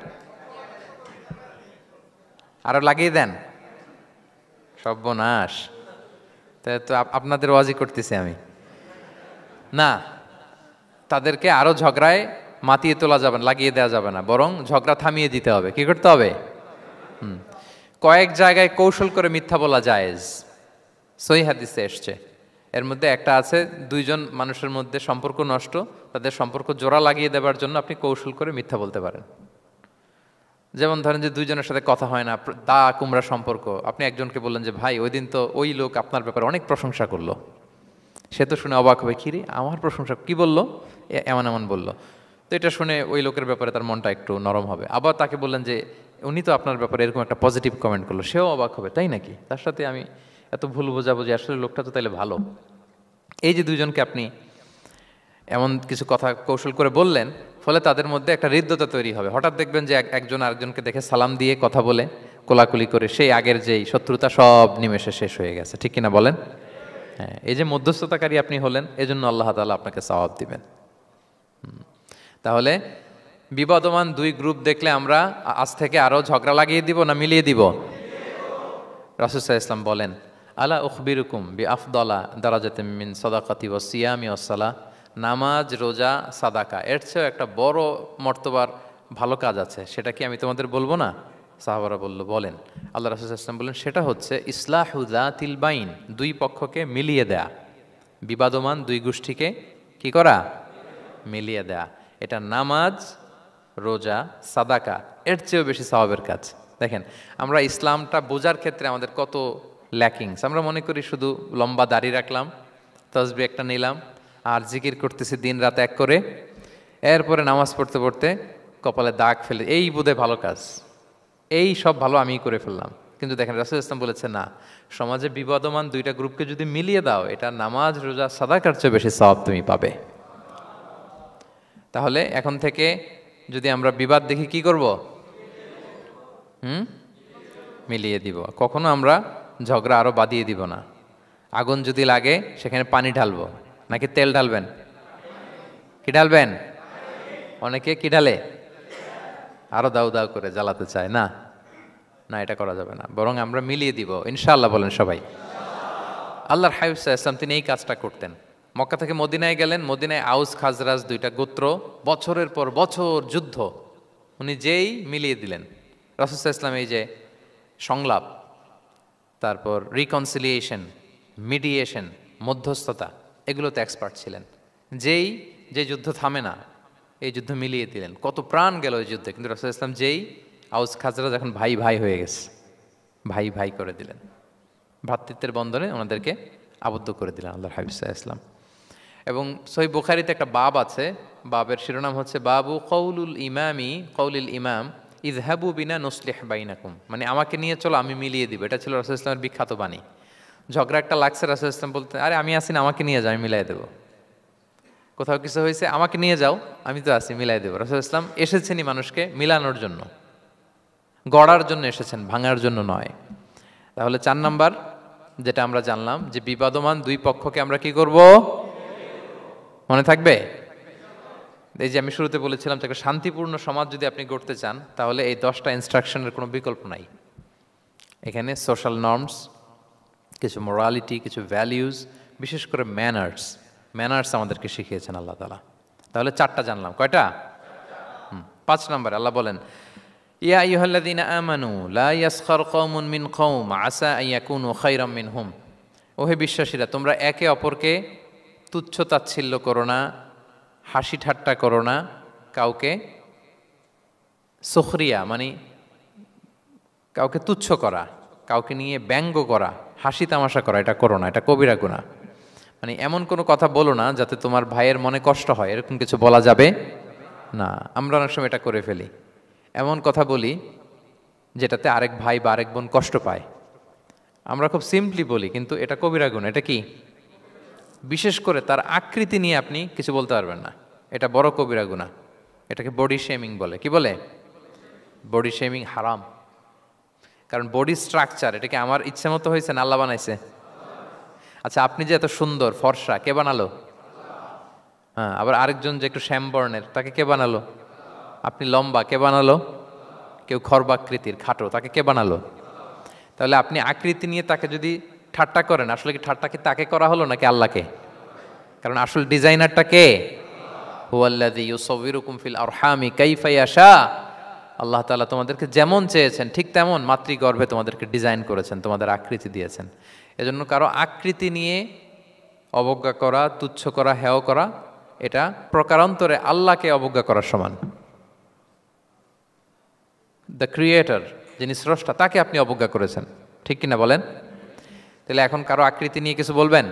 আরো লাগিয়ে দেন, সর্বনাশ। তাই তো আপনাদের ওয়াজি করতেছি আমি না, তাদেরকে আরো ঝগড়ায় মাতিয়ে তোলা যাবে না, লাগিয়ে দেওয়া যাবে না, বরং ঝগড়া থামিয়ে দিতে হবে। কি করতে হবে? কয়েক জায়গায় কৌশল করে মিথ্যা বলা জায়েজ, সহিহ হাদিসে এসছে। এর মধ্যে একটা আছে, দুইজন মানুষের মধ্যে সম্পর্ক নষ্ট, তাদের সম্পর্ক জোড়া লাগিয়ে দেওয়ার জন্য আপনি কৌশল করে মিথ্যা বলতে পারেন। যেমন ধরেন যে দুইজনের সাথে কথা হয় না, দা কুমড়া সম্পর্ক, আপনি একজনকে বললেন যে ভাই ওই দিন তো ওই লোক আপনার ব্যাপারে অনেক প্রশংসা করলো। সে তো শুনে অবাক হবে, কি রে আমার প্রশংসা, কি বললো, এমন এমন বললো। তো এটা শুনে ওই লোকের ব্যাপারে তার মনটা একটু নরম হবে। আবার তাকে বললেন যে উনি তো আপনার ব্যাপারে এরকম একটা পজিটিভ কমেন্ট করলো, সেও অবাক হবে, তাই নাকি, তার সাথে আমি এত ভুল বোঝাবুঝি, আসলে লোকটা তো তাইলে ভালো। এই যে দুইজনকে আপনি এমন কিছু কথা কৌশল করে বললেন, ফলে তাদের মধ্যে একটা হৃদ্যতা তৈরি হবে। হঠাৎ দেখবেন যে একজন আরেকজনকে দেখে সালাম দিয়ে কথা বলে কোলাকুলি করে সেই আগের যেই শত্রুতা সব নিমেষে শেষ হয়ে গেছে। ঠিক কিনা বলেন? হ্যাঁ, এই যে মধ্যস্থতাকারী আপনি হলেন, এজন্য আল্লাহ তাআলা আপনাকে সওয়াব দিবেন। তাহলে বিবাদমান দুই গ্রুপ দেখলে আমরা আজ থেকে আরো ঝগড়া লাগিয়ে দিব না মিলিয়ে দিব? রাসূল সাল্লাল্লাহু আলাইহি ওয়াসাল্লাম বলেন, আলা উখবিরুকুম বিআফদালা দারাজাতিম মিন সাদাকাতি ওয়াস সিয়ামি ওয়াস সালাহ। নামাজ, রোজা, সাদাকা, এর চেয়েও একটা বড় মর্তবার ভালো কাজ আছে, সেটা কি আমি তোমাদের বলবো না? সাহাবারা বলল, বলেন। আল্লাহ রাসূল সাল্লাল্লাহু আলাইহি ওয়াসাল্লাম বললেন, সেটা হচ্ছে ইসলাহু যাতিল বাইন, দুই পক্ষকে মিলিয়ে দেয়া, বিবাদমান দুই গোষ্ঠীকে কি করা? মিলিয়ে দেয়া। এটা নামাজ, রোজা, সাদাকা এর চেয়েও বেশি সওয়াবের কাজ। দেখেন, আমরা ইসলামটা বোঝার ক্ষেত্রে আমাদের কত ল্যাকিংস। আমরা মনে করি শুধু লম্বা দাড়ি রাখলাম, তাসবিহ একটা নিলাম, আর জিকির করতেছি দিন রাত এক করে, এরপরে নামাজ পড়তে পড়তে কপালে দাগ ফেলে, এই বোধহয় ভালো কাজ, এই সব ভালো আমিই করে ফেললাম। কিন্তু দেখেন, রাসূল ইসলাম বলেছে না, সমাজে বিবাদমান দুইটা গ্রুপকে যদি মিলিয়ে দাও, এটা নামাজ, রোজা, সাদাকার চেয়ে বেশি সওয়াব তুমি পাবে। তাহলে এখন থেকে যদি আমরা বিবাদ দেখি কি করব? মিলিয়ে দিব। কখনো আমরা ঝগড়া আরো বাদিয়ে দিব না। আগুন যদি লাগে সেখানে পানি ঢালবো নাকি তেল ঢালবেন? কি ঢালবেন? অনেকে কি ঢালে? আরো দাউ দাউ করে জ্বালাতে চায় না, না, এটা করা যাবে না, বরং আমরা মিলিয়ে দিব ইনশাআল্লাহ। বলেন সবাই। আল্লাহর হাবিব সাল্লাল্লাহু আলাইহি ওয়াসাল্লাম তিনি এই কাজটা করতেন। মক্কা থেকে মদিনায় গেলেন, মদিনায় আউস খাজরাজ দুইটা গোত্র, বছরের পর বছর যুদ্ধ, উনি যেই মিলিয়ে দিলেন। রাসূল সাল্লাল্লাহু আলাইহি ওয়াসাল্লাম এই যে সংলাপ, তারপর রিকনসিলিয়েশন, মিডিয়েশন, মধ্যস্থতা, এগুলোতে এক্সপার্ট ছিলেন। যে যুদ্ধ থামে না, এই যুদ্ধ মিলিয়ে দিলেন। কত প্রাণ গেল এই যুদ্ধে, কিন্তু রাসূল সাল্লাল্লাহু আলাইহি ওয়াসাল্লাম যেই আউস খাজরাজ এখন ভাই ভাই হয়ে গেছে, ভাই ভাই করে দিলেন, ভ্রাতৃত্বের বন্ধনে ওনাদেরকে আবদ্ধ করে দিলেন আল্লাহর হাবিব সাল্লাল্লাহু আলাইহি ওয়াসাল্লাম। এবং সহিহ বুখারীতে একটা বাব আছে, বাবের শিরোনাম হচ্ছে বাবু কৌলুল ইমাম ইযহাবু বিনা নুসলিহ বাইনাকুম, মানে আমাকে নিয়ে চলো আমি মিলিয়ে দিব। এটা ছিল রাসূল সাল্লাল্লাহু আলাইহি ওয়াসাল্লামের বিখ্যাত বাণী। ঝগড়া একটা লাগছে, রাসূল সাল্লাল্লাহু আলাইহি ওয়াসাল্লাম বলতেন, আরে আমি আসি না, আমাকে নিয়ে যাও, আমি মিলাই দেবো। কোথাও কিছু হয়েছে, আমাকে নিয়ে যাও, আমি তো আছি, মিলাই দেবো। রাসূল সাল্লাল্লাহু আলাইহি ওয়াসাল্লাম এসেছেনই মানুষকে মিলানোর জন্য। গড়ার জন্য এসেছেন, ভাঙার জন্য নয়। তাহলে 4 নাম্বার যেটা আমরা জানলাম যে বিবাদমান দুই পক্ষকে আমরা কি করব, মনে থাকবে? এই যে আমি শুরুতে বলেছিলাম যে একটা শান্তিপূর্ণ সমাজ যদি আপনি গড়তে চান তাহলে এই 10টা ইনস্ট্রাকশনের কোনো বিকল্প নাই। এখানে সোশ্যাল নর্মস, কিছু মোরালিটি, কিছু ভ্যালিউজ, বিশেষ করে ম্যানার্স আমাদেরকে শিখিয়েছেন আল্লাহ তাআলা। তাহলে 4টা জানলাম, কয়টা? 5 নম্বরে আল্লাহ বলেন, ইয়া আইয়ুহাল্লাযীনা আমানু লা ইয়াসখার কওমুন মিন কওম আসা আন ইয়াকুনু খায়রাম মিনহুম। ওহে বিশ্বাসীরা, তোমরা একে অপরকে তুচ্ছ তাচ্ছিল্য করো না, হাসি ঠাট্টা করো না, কাউকে সুখরিয়া মানে কাউকে তুচ্ছ করা, কাউকে নিয়ে ব্যঙ্গ করা, হাসি তামাশা করা, এটা করো না, এটা কবিরা গুনাহ। মানে এমন কোনো কথা বলো না যাতে তোমার ভাইয়ের মনে কষ্ট হয়, এরকম কিছু বলা যাবে না। আমরা অনেক সময় এটা করে ফেলি, এমন কথা বলি যেটাতে আরেক ভাই বা আরেক বোন কষ্ট পায়। আমরা খুব সিম্পলি বলি, কিন্তু এটা কবিরা গুনাহ। এটা কি? বিশেষ করে তার আকৃতি নিয়ে আপনি কিছু বলতে পারবেন না, এটা বড় কবিরা গুনাহ। এটাকে বডি শেমিং বলে। কি বলে? বডি শেমিং হারাম। কারণ বডি স্ট্রাকচার এটা কি আমার ইচ্ছে মতো হয়েছে না আল্লাহ বানাইছে? আচ্ছা, আপনি যে এত সুন্দর ফর্সা, কে বানালো? হ্যাঁ, আবার আরেকজন যে একটু শ্যামবর্ণের, তাকে কে বানালো? আপনি লম্বা, কে বানালো? কেউ খর্বাকৃতির, খাটো, তাকে কে বানালো? তাহলে আপনি আকৃতি নিয়ে তাকে যদি ঠাট্টা করেন, আসলে কি ঠাট্টা কি তাকে করা হলো নাকি আল্লাহকে? কারণ আসল ডিজাইনারটা কে? হুয়াল্লাযী ইউসাউবিরুকুম ফিল আরহামি কাইফা ইয়াশা। আল্লাহ তাআলা তোমাদেরকে যেমন চেয়েছেন ঠিক তেমন মাতৃগর্ভে তোমাদেরকে ডিজাইন করেছেন, তোমাদের আকৃতি দিয়েছেন। এজন্য কারো আকৃতি নিয়ে অবজ্ঞা করা, তুচ্ছ করা, হেয় করা, এটা প্রকারান্তরে আল্লাহকে অবজ্ঞা করার সমান। দ্য ক্রিয়েটর, যিনি স্রষ্টা, তাকে আপনি অবজ্ঞা করেছেন, ঠিক কিনা বলেন? তাহলে এখন কারো আকৃতি নিয়ে কিছু বলবেন?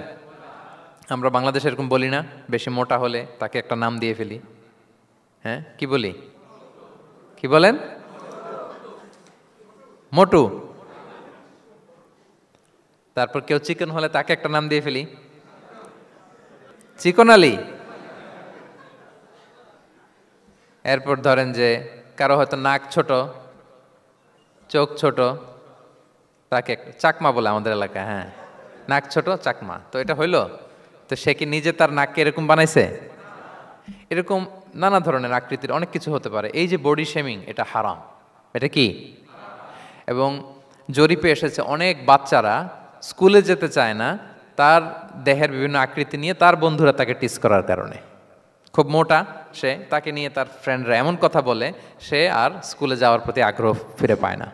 আমরা বাংলাদেশে এরকম বলি না? বেশি মোটা হলে তাকে একটা নাম দিয়ে ফেলি। হ্যাঁ, কি বলি? কি বলেন? মোটু। তারপর কেউ চিকন হলে তাকে একটা নাম দিয়ে ফেলি, চিকন আলী। এরপর ধরেন যে কারো হয়তো নাক ছোট, চোখ ছোট, তাকে চাকমা বলে আমাদের এলাকায়। হ্যাঁ, নাক ছোট চাকমা, তো এটা হইলো? তো সে কি নিজে তার নাককে এরকম বানাইছে? এরকম নানা ধরনের আকৃতির অনেক কিছু হতে পারে। এই যে বডি শেমিং, এটা হারাম। এটা কি? এবং জরিপে এসেছে অনেক বাচ্চারা স্কুলে যেতে চায় না তার দেহের বিভিন্ন আকৃতি নিয়ে, তার বন্ধুরা তাকে টিস করার কারণে। খুব মোটা সে, তাকে নিয়ে তার ফ্রেন্ডরা এমন কথা বলে, সে আর স্কুলে যাওয়ার প্রতি আগ্রহ ফিরে পায় না।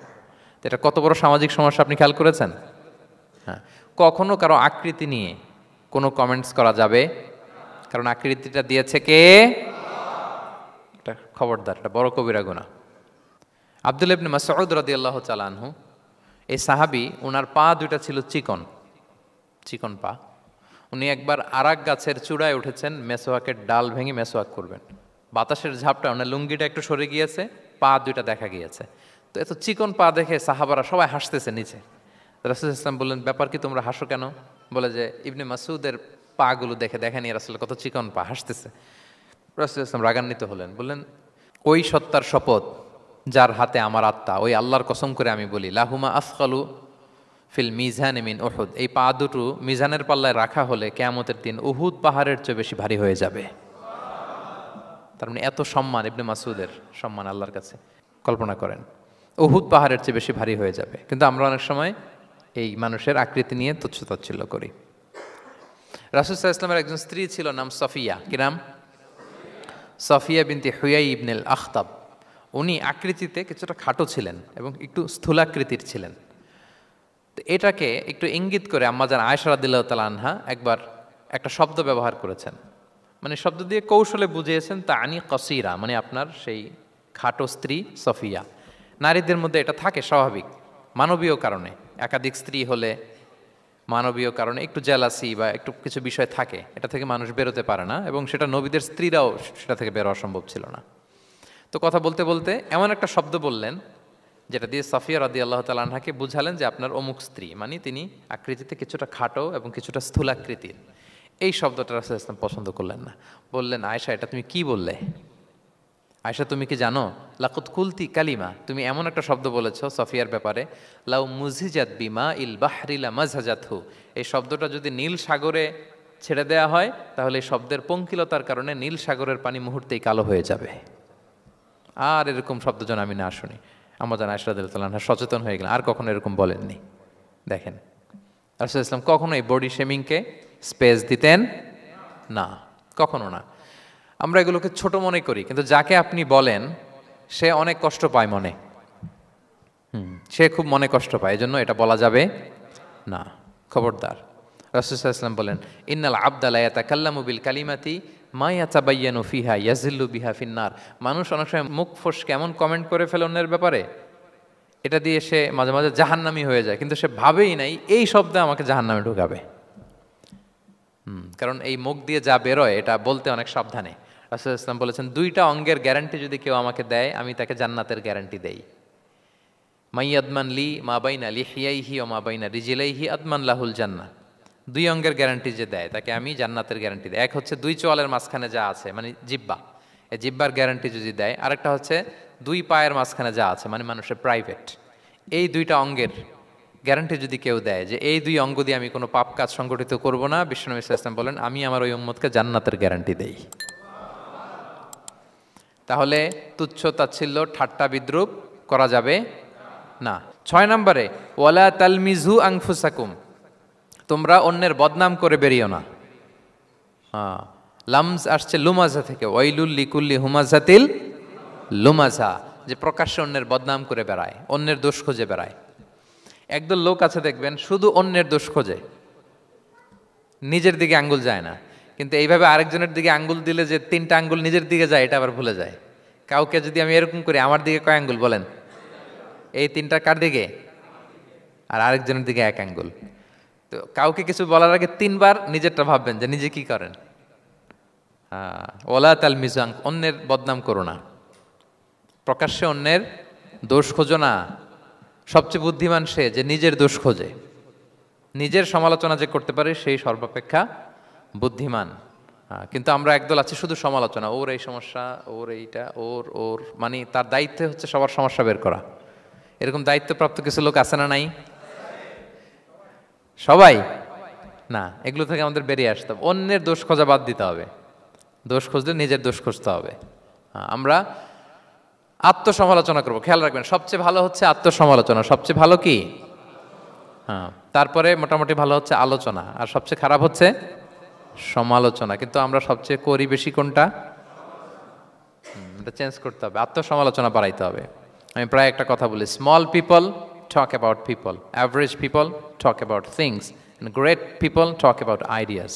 তো এটা কত বড় সামাজিক সমস্যা আপনি খেয়াল করেছেন? হ্যাঁ, কখনো কারো আকৃতি নিয়ে কোনো কমেন্টস করা যাবে? কারণ আকৃতিটা দিয়েছে কে? এটা খবরদার, এটা বড় কবিরা গুনাহ। আব্দুল্লাহ ইবনে মাসউদ রাদিয়াল্লাহু তাআলা আনহু, এই সাহাবী, ওনার পা দুইটা ছিল চিকন চিকন পা। উনি একবার আরাক গাছের চূড়ায় উঠেছেন, মেসোয়াকের ডাল ভেঙে মেসোয়াক করবেন। বাতাসের ঝাপটা ওনার লুঙ্গিটা একটু সরে গিয়েছে, পা দুইটা দেখা গিয়েছে। তো এত চিকন পা দেখে সাহাবারা সবাই হাসতেছে নিচে। রাসূল ইসলাম বললেন, ব্যাপার কি, তোমরা হাসো কেন? বলে যে ইবনে মাসউদের পাগুলো দেখে দেখেনি রাসূল কত চিকন পা, হাসতেছে। রাসূল ইসলাম রাগান্বিত হলেন, বললেন, ওই সত্তার শপথ যার হাতে আমার আত্মা, ওই আল্লাহর কসম করে আমি বলি, লাহুমা আফকালু ফিল মিজান মিন উহুদ, এই পা দুটো মিজানের পাল্লায় রাখা হলে কিয়ামতের দিন উহুদ পাহাড়ের চেয়ে বেশি ভারী হয়ে যাবে। তার মানে এত সম্মান ইবনে মাসউদের, সম্মান আল্লাহর কাছে, কল্পনা করেন, উহুদ পাহাড়ের চেয়ে বেশি ভারী হয়ে যাবে। কিন্তু আমরা অনেক সময় এই মানুষের আকৃতি নিয়ে তুচ্ছ-তাচ্ছিল্য করি। রাসূল সাল্লাল্লাহু আলাইহি ওয়াসাল্লামের একজন স্ত্রী ছিল, নাম সফিয়া। কি নাম? সফিয়া বিনতে হুয়াই ইবনুল আখতাব। উনি আকৃতিতে কিছুটা খাটো ছিলেন এবং একটু স্থূলাকৃতির ছিলেন। তো এটাকে একটু ইঙ্গিত করে আম্মাজান আয়েশা রাদিয়াল্লাহু তাআলা আনহা একবার একটা শব্দ ব্যবহার করেছেন, মানে শব্দ দিয়ে কৌশলে বুঝিয়েছেন, তানি কসিরা, মানে আপনার সেই খাটো স্ত্রী সফিয়া। নারীদের মধ্যে এটা থাকে স্বাভাবিক, মানবীয় কারণে। একাধিক স্ত্রী হলে মানবীয় কারণে একটু জেলাসি বা একটু কিছু বিষয় থাকে, এটা থেকে মানুষ বেরোতে পারে না, এবং সেটা নবীদের স্ত্রীরাও সেটা থেকে বেরোয়া সম্ভব ছিল না। তো কথা বলতে বলতে এমন একটা শব্দ বললেন যেটা দিয়ে সাফিয়া রাদিয়াল্লাহু তাআলা আনহাকে বুঝালেন যে আপনার অমুক স্ত্রী, মানে তিনি আকৃতিতে কিছুটা খাটো এবং কিছুটা স্থূলাকৃতির। এই শব্দটা রাসূল ইসলাম পছন্দ করলেন না, বললেন, আয়েশা, এটা তুমি কি বললে? আয়েশা তুমি কি জানো, লাকুত কুলতি কালিমা, তুমি এমন একটা শব্দ বলেছ সফিয়ার ব্যাপারে, লাউ মুজিজাত বিমা ইল বাহরিলা মাজহাজাতহু, এই শব্দটা যদি নীল সাগরে ছেড়ে দেয়া হয় তাহলে এই শব্দের পঙ্কিলতার কারণে নীল সাগরের পানি মুহূর্তেই কালো হয়ে যাবে। আর এরকম শব্দ যেন আমি না শুনি। আমার জান আয়েশা রাদিয়াল্লাহু তাআলা সচেতন হয়ে গেলেন, আর কখনো এরকম বলেননি। দেখেন রাসূলুল্লাহ ইসলাম কখনো এই বডি শেমিংকে স্পেস দিতেন না, কখনো না। আমরা এগুলোকে ছোট মনে করি, কিন্তু যাকে আপনি বলেন সে অনেক কষ্ট পায় মনে, সে খুব মনে কষ্ট পায়, এজন্য এটা বলা যাবে না, খবরদার। রাসূলুল্লাহ সাল্লাল্লাহু আলাইহি ওয়াসাল্লাম বলেন, ইন্নাল আবদা লা ইয়াতাকাল্লামু বিল কালিমাতি মা ইয়াতাবায়্যানু ফিহা ইয়াজিল্লু বিহা ফিন্নার। মানুষ অনেক সময় মুখ ফসকে এমন কমেন্ট করে ফেলে অন্যের ব্যাপারে, এটা দিয়ে সে মাঝে মাঝে জাহান্নামী হয়ে যায়, কিন্তু সে ভাবেই নাই এই শব্দে আমাকে জাহান্নামে ঢুকাবে। কারণ এই মুখ দিয়ে যা বেরোয় এটা বলতে অনেক সাবধানে। রাসূলুল্লাহ ইসলাম বলেছেন, দুইটা অঙ্গের গ্যারান্টি যদি কেউ আমাকে দেয় আমি তাকে জান্নাতের গ্যারান্টি দেই। মাইয়াদমান লি মা বাইনা লিহিয়াইহি ওয়া মা বাইনা রিজিলাইহি আদমান লাহুল জান্নাহ। দুই অঙ্গের গ্যারান্টি যে দেয় তাকে আমি জান্নাতের গ্যারান্টি দেই। এক হচ্ছে দুই চোয়ালের মাঝখানে যা আছে মানে জিহ্বা, এই জিহ্বার গ্যারান্টি যদি দেয়। আরেকটা হচ্ছে দুই পায়ের মাঝখানে যা আছে মানে মানুষের প্রাইভেট। এই দুইটা অঙ্গের গ্যারান্টি যদি কেউ দেয় যে এই দুই অঙ্গ দিয়ে আমি কোনো পাপ কাজ সংগঠিত করব না, বিশ্বনবী সাল্লাল্লাহু আলাইহি ওয়াসাল্লাম বলেন আমি আমার ওই উম্মতকে জান্নাতের গ্যারান্টি দেই। তাহলে তুচ্ছ তাচ্ছিল্য ঠাট্টা বিদ্রুপ করা যাবে না। 6 নম্বরে ওয়ালা তালমিজু আনফুসাকুম, তোমরা অন্যের বদনাম করে বেরিও না। লামজ আসছে লুমাজা থেকে, ওয়াইলুল লিকুল্লি হুমাজাতিল লুমাজা, যে প্রকাশ্যে অন্যের বদনাম করে বেড়ায়, অন্যের দোষ খুঁজে বেড়ায়। একদল লোক আছে দেখবেন শুধু অন্যের দোষ খোঁজে, নিজের দিকে আঙ্গুল যায় না। কিন্তু এইভাবে আরেকজনের দিকে আঙ্গুল দিলে যে 3টা আঙ্গুল নিজের দিকে যায় এটা আবার ভুলে যায়। কাউকে যদি আমি এরকম করি, আমার দিকে কয় আঙ্গুল বলেন? এই 3টা কার দিকে? আর আরেকজনের দিকে 1 আঙ্গুল। তো কাউকে কিছু বলার আগে 3বার নিজেরটা ভাববেন যে নিজে কি করেন। ওলা তাল মিজাং, অন্যের বদনাম করো না, প্রকাশ্যে অন্যের দোষ খোঁজো না। সবচেয়ে বুদ্ধিমান সে যে নিজের দোষ খোঁজে, নিজের সমালোচনা যে করতে পারে সেই সর্বাপেক্ষা বুদ্ধিমান। কিন্তু আমরা একদল আছি শুধু সমালোচনা, ওর এই সমস্যা, ওর এইটা, ওর মানে তার দায়িত্ব হচ্ছে সবার সমস্যা বের করা। এরকম দায়িত্বপ্রাপ্ত কিছু লোক আছে না নাই? সবাই না, এগুলো থেকে আমাদের বেরিয়ে আসতে হবে। অন্যের দোষ খোঁজা বাদ দিতে হবে, দোষ খুঁজলে নিজের দোষ খুঁজতে হবে। আমরা আত্মসমালোচনা করবো। খেয়াল রাখবেন সবচেয়ে ভালো হচ্ছে আত্মসমালোচনা, সবচেয়ে ভালো কি? তারপরে মোটামুটি ভালো হচ্ছে আলোচনা, আর সবচেয়ে খারাপ হচ্ছে সমালোচনা। কিন্তু আমরা সবচেয়ে করি বেশি কোনটা? এটা চেঞ্জ করতে হবে, আত্মসমালোচনা বাড়াইতে হবে। আমি প্রায় একটা কথা বলি, small people talk about people, average people talk about things, great people talk about ideas.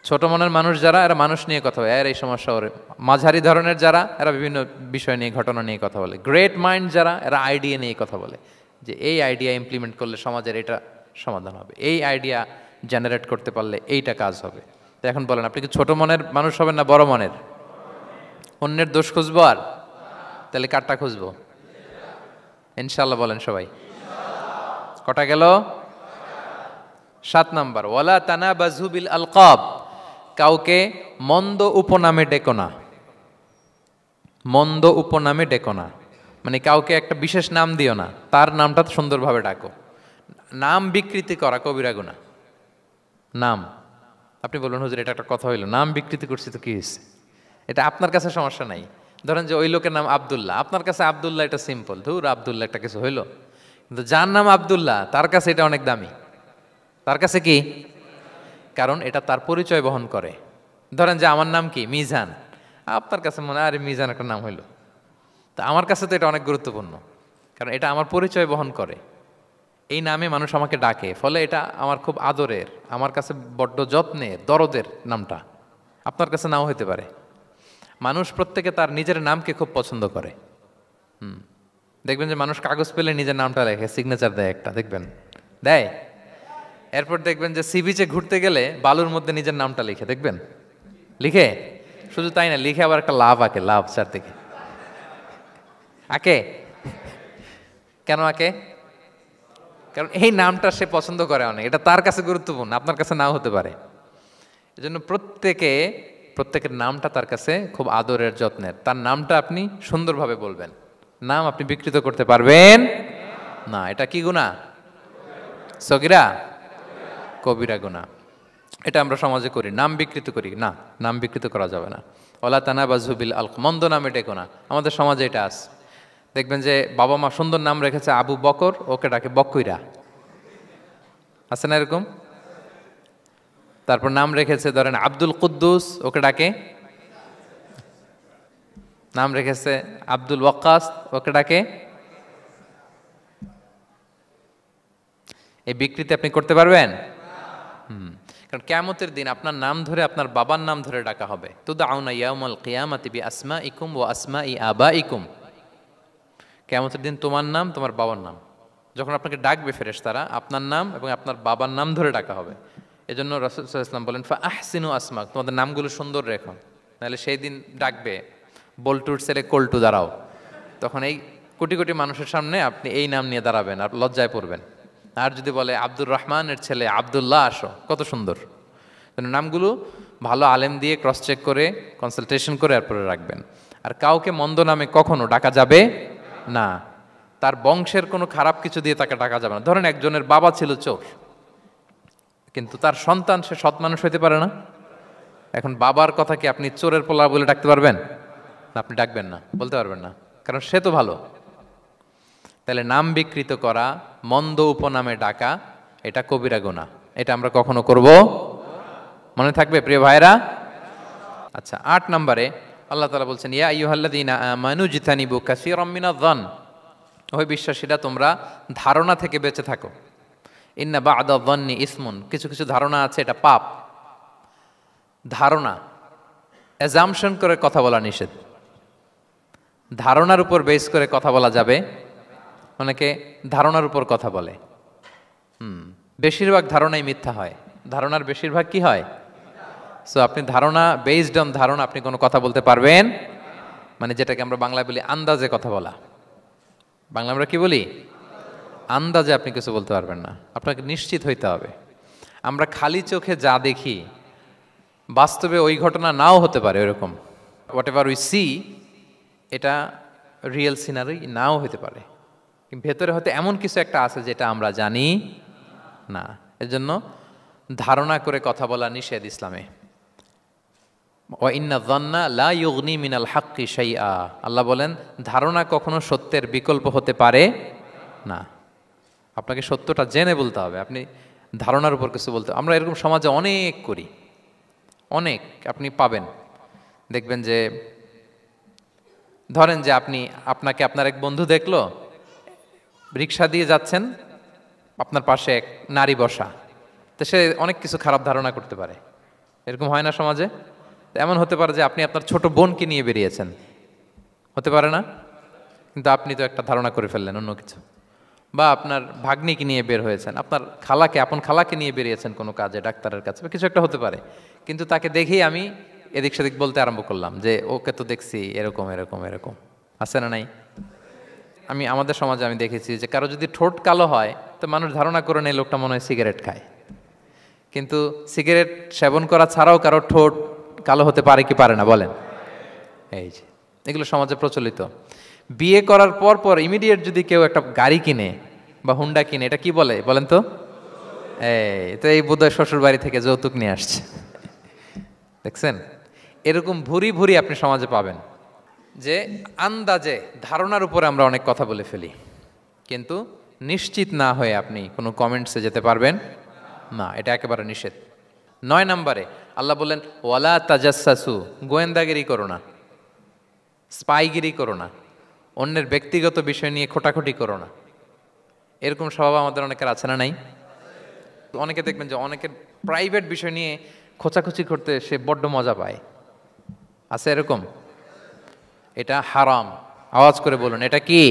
ছোট মনের মানুষ যারা, এরা মানুষ নিয়ে কথা বলে, এর এই সমস্যা ওরে। মাঝারি ধরনের যারা, এরা বিভিন্ন বিষয় নিয়ে, ঘটনা নিয়ে কথা বলে। গ্রেট মাইন্ড যারা, এরা আইডিয়া নিয়ে কথা বলে, যে এই আইডিয়া ইমপ্লিমেন্ট করলে সমাজের এটা সমাধান হবে, এই আইডিয়া জেনারেট করতে পারলে এইটা কাজ হবে। তো এখন বলেন, আপনি কি ছোট মনের মানুষ হবেন না বড় মনের? অন্যের দোষ খুঁজবো আর তাহলে কারটা খুঁজবো? ইনশাল্লাহ বলেন সবাই। কটা গেল? 7 নাম্বার, ওয়ালা তানাবাজু বিল আলকাব, কাউকে মন্দ উপনামে ডেকো না। মন্দ উপনামে ডেকো না মানে কাউকে একটা বিশেষ নাম দিও না, তার নামটা সুন্দরভাবে ডাকো। নাম বিকৃতি করা কবিরা গুনাহ। নাম আপনি বলুন, হুজুর এটা একটা কথা হইলো, নাম বিকৃতি করছি তো কি হয়েছে? এটা আপনার কাছে সমস্যা নাই। ধরেন যে ওই লোকের নাম আব্দুল্লাহ, আপনার কাছে আব্দুল্লাহ এটা সিম্পল, ধুর আব্দুল্লাহ একটা কিছু হইলো। কিন্তু যার নাম আব্দুল্লাহ তার কাছে এটা অনেক দামি। তার কাছে কি? কারণ এটা তার পরিচয় বহন করে। ধরেন যে আমার নাম কি মিজান, আপনার কাছে মনে হয় আরে মিজান একটা নাম হইলো, তা আমার কাছে তো এটা অনেক গুরুত্বপূর্ণ, কারণ এটা আমার পরিচয় বহন করে। এই নামে মানুষ আমাকে ডাকে, ফলে এটা আমার খুব আদরের, আমার কাছে বড্ড যত্নের, দরদের নামটা। আপনার কাছে নাও হইতে পারে। মানুষ প্রত্যেকে তার নিজের নামকে খুব পছন্দ করে। দেখবেন যে মানুষ কাগজ পেলে নিজের নামটা লেখে, সিগনেচার দেয় একটা, দেখবেন দেয়। এরপর দেখবেন যে সি বিচে ঘুরতে গেলে বালুর মধ্যে নিজের নামটা লিখে, দেখবেন লিখে। শুধু তাই না, লিখে আবার একটা লাভ আঁকে, লাভ চারদিকে আঁকে। কেন আঁকে? কারণ এই নামটা সে পছন্দ করে অনেক, এটা তার কাছে গুরুত্বপূর্ণ, আপনার কাছে নাও হতে পারে। এজন্য প্রত্যেকে প্রত্যেকের নামটা তার কাছে খুব আদরের যত্নের, তার নামটা আপনি সুন্দরভাবে বলবেন। নাম আপনি বিকৃত করতে পারবেন না। এটা কি গুনাহ? সগীরা কবিরা গুনাহ। এটা আমরা সমাজে করি, নাম বিকৃত করি না, নাম বিকৃত করা যাবে না। ওয়ালা তানাবাযু বিল আলক, মন্দ নামে ডেকো না। আমাদের সমাজে এটা আছে, দেখবেন যে বাবা মা সুন্দর নাম রেখেছে আবু বকর, ওকে ডাকে বক্কইরা, আছে না এরকম? তারপর নাম রেখেছে ধরেন আব্দুল কুদ্দুস, ওকে ডাকে, নাম রেখেছে আব্দুল ওয়াক্কাস, ওকে ডাকে। এই বিকৃতি আপনি করতে পারবেন? কারণ কিয়ামতের দিন আপনার নাম ধরে, আপনার বাবার নাম ধরে ডাকা হবে। তুদআউনা ইয়াউমাল কিয়ামাতি বিআসমাইকুম ওয়া আসমাই আবাইকুম। কিয়ামতের দিন তোমার নাম, তোমার বাবার নাম, যখন আপনাকে ডাকবে ফেরেশতারা, আপনার নাম এবং আপনার বাবার নাম ধরে ডাকা হবে। এজন্য রাসূল সাল্লাল্লাহু আলাইহি ওয়াসাল্লাম বলেন ফা আহসিনু আসমাক, তোমাদের নামগুলো সুন্দর রেখো, নাহলে সেই দিন ডাকবে বল্টুর ছেলে কল্টু দাঁড়াও, তখন এই কোটি কোটি মানুষের সামনে আপনি এই নাম নিয়ে দাঁড়াবেন আর লজ্জায় পড়বেন। আর যদি বলে আব্দুর রহমানের ছেলে আব্দুল্লাহ আসো, কত সুন্দর। নামগুলো ভালো আলেম দিয়ে ক্রস চেক করে কনসালটেশন করে এরপরে রাখবেন। আর কাউকে মন্দ নামে কখনো ডাকা যাবে না, তার বংশের কোনো খারাপ কিছু দিয়ে তাকে ডাকা যাবে না। ধরেন একজনের বাবা ছিল চোর, কিন্তু তার সন্তান সে সৎ মানুষ হইতে পারে না, এখন বাবার কথা কি আপনি চোরের পোলা বলে ডাকতে পারবেন? না, আপনি ডাকবেন না, বলতে পারবেন না, কারণ সে তো ভালো। তাহলে নাম বিকৃত করা, মন্দ উপনামে ডাকা, এটা কবিরা গুনাহ। এটা আমরা কখনো করব? মনে থাকবে প্রিয় ভাইরা? আচ্ছা, 8 নম্বরে আল্লাহ তাআলা বলছেন ইয়া আইয়ুহাল্লাযীনা আমানু জিতানিবু কাসীরাম মিনায-যন, ওই বিশ্বাসীরা তোমরা ধারণা থেকে বেঁচে থাকো। ইন্না বা'দা-যন্নি ইসমুন, কিছু কিছু ধারণা আছে এটা পাপ। ধারণা, অ্যাজাম্পশন করে কথা বলা নিষেধ। ধারণার উপর বেস করে কথা বলা যাবে। অনেকে ধারণার উপর কথা বলে, বেশিরভাগ ধারণাই মিথ্যা হয়। ধারণার বেশিরভাগ কি হয়? সো আপনি ধারণা, বেসড অন ধারণা আপনি কোনো কথা বলতে পারবেন, মানে যেটাকে আমরা বাংলায় বলি আন্দাজে কথা বলা। বাংলা আমরা কি বলি? আন্দাজে আপনি কিছু বলতে পারবেন না, আপনাকে নিশ্চিত হইতে হবে। আমরা খালি চোখে যা দেখি, বাস্তবে ওই ঘটনা নাও হতে পারে এরকম। হোয়াট এভার উই সি, এটা রিয়েল সিনারি নাও হতে পারে, কিন্তু ভেতরে হয়তো এমন কিছু একটা আছে যেটা আমরা জানি না। এজন্য ধারণা করে কথা বলা নিষেধ ইসলামে। ওয়া ইন্না যন্না লা ইউগনি মিনাল হাক্কি শাইআ, আল্লাহ বলেন ধারণা কখনো সত্যের বিকল্প হতে পারে না। আপনাকে সত্যটা জেনে বলতে হবে, আপনি ধারণার উপর কিছু বলতে। আমরা এরকম সমাজে অনেক করি, অনেক আপনি পাবেন। দেখবেন যে ধরেন যে আপনাকে আপনার এক বন্ধু দেখলো, রিক্সা দিয়ে যাচ্ছেন, আপনার পাশে এক নারী বসা, তো সে অনেক কিছু খারাপ ধারণা করতে পারে। এরকম হয় না সমাজে? এমন হতে পারে যে আপনি আপনার ছোট বোনকে নিয়ে বেরিয়েছেন, হতে পারে না? কিন্তু আপনি তো একটা ধারণা করে ফেললেন অন্য কিছু। বা আপনার ভাগ্নিকে নিয়ে বের হয়েছেন, আপনার খালাকে, আপন খালাকে নিয়ে বেরিয়েছেন কোনো কাজে, ডাক্তারের কাছে বা কিছু একটা হতে পারে। কিন্তু তাকে দেখেই আমি এদিক সেদিক বলতে আরম্ভ করলাম যে ওকে তো দেখছি এরকম এরকম এরকম, আছে না নাই? আমাদের সমাজে আমি দেখেছি যে কারো যদি ঠোঁট কালো হয় তো মানুষ ধারণা করে নেয় লোকটা মনে হয় সিগারেট খায়। কিন্তু সিগারেট সেবন করা ছাড়াও কারো ঠোঁট কালো হতে পারে কি পারে না বলেন? এই যে এগুলো সমাজে প্রচলিত। বিয়ে করার পর পর ইমিডিয়েট যদি কেউ একটা গাড়ি কিনে বা হুন্ডা কিনে, এটা কি বলে বলেন তো? এই বোধহয় শ্বশুর বাড়ি থেকে যৌতুক নিয়ে আসছে। দেখছেন, এরকম ভুরি ভুরি আপনি সমাজে পাবেন যে আন্দাজে ধারণার উপরে আমরা অনেক কথা বলে ফেলি, কিন্তু নিশ্চিত না হয়ে আপনি কোনো কমেন্টসে যেতে পারবেন না, এটা একেবারে নিষেধ। 9 নম্বরে আল্লাহ বললেন ওয়ালা তাজাসসু, গোয়েন্দাগিরি করো না, স্পাইগিরি করো না, অন্যের ব্যক্তিগত বিষয় নিয়ে খোটাখুটি করো না। এরকম স্বভাব আমাদের অনেকের আছে না নাই? অনেকে দেখবেন যে অনেকের প্রাইভেট বিষয় নিয়ে খোঁচাখুচি করতে সে বড্ড মজা পায়, আছে এরকম? এটা হারাম, আওয়াজ করে বলুন এটা কি?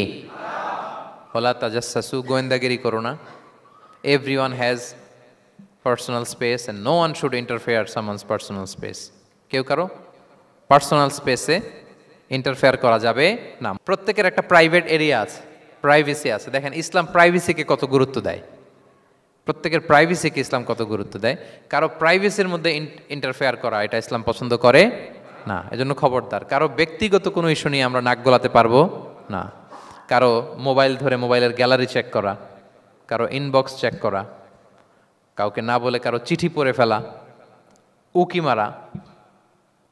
ওয়ালা তাজাসসু, গোয়েন্দাগিরি করো না। Everyone has personal space and no one should interfere someone's personal space. কেউ কারো পার্সোনাল স্পেসে ইন্টারফেয়ার করা যাবে না। প্রত্যেকের একটা প্রাইভেট এরিয়া আছে, প্রাইভেসি আছে। দেখেন ইসলাম প্রাইভেসিকে কত গুরুত্ব দেয়। প্রত্যেকের প্রাইভেসিকে ইসলাম কত গুরুত্ব দেয়। কারো প্রাইভেসির মধ্যে ইন্টারফেয়ার করা এটা ইসলাম পছন্দ করে না। এজন্য খবরদার, কারো ব্যক্তিগত কোনো ইস্যু নিয়ে আমরা নাক গলাতে পারবো না। কারো মোবাইল ধরে মোবাইলের গ্যালারি চেক করা, কারো ইনবক্স চেক করা, কাউকে না বলে কারো চিঠি পড়ে ফেলা, উকি মারা,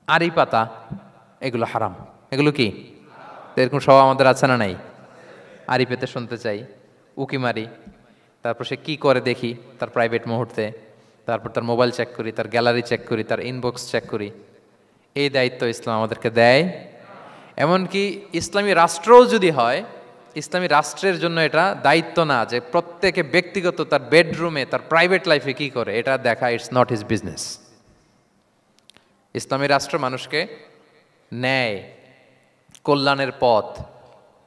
আড়ি পাতা, এগুলো হারাম। এগুলো কি? এরকম স্বভাব আমাদের আছে না নাই? আড়ি পেতে শুনতে চাই, উকি মারি, তারপর সে কি করে দেখি তার প্রাইভেট মুহূর্তে, তারপর তার মোবাইল চেক করি, তার গ্যালারি চেক করি, তার ইনবক্স চেক করি। এই দায়িত্ব ইসলাম আমাদেরকে দেয়। এমনকি ইসলামী রাষ্ট্রও যদি হয়, ইসলামী রাষ্ট্রের জন্য এটা দায়িত্ব না যে প্রত্যেকে ব্যক্তিগত তার বেডরুমে তার প্রাইভেট লাইফে কি করে এটা দেখা। It's not his business. ইসলামী রাষ্ট্র মানুষকে ন্যায়, কল্যাণের পথ,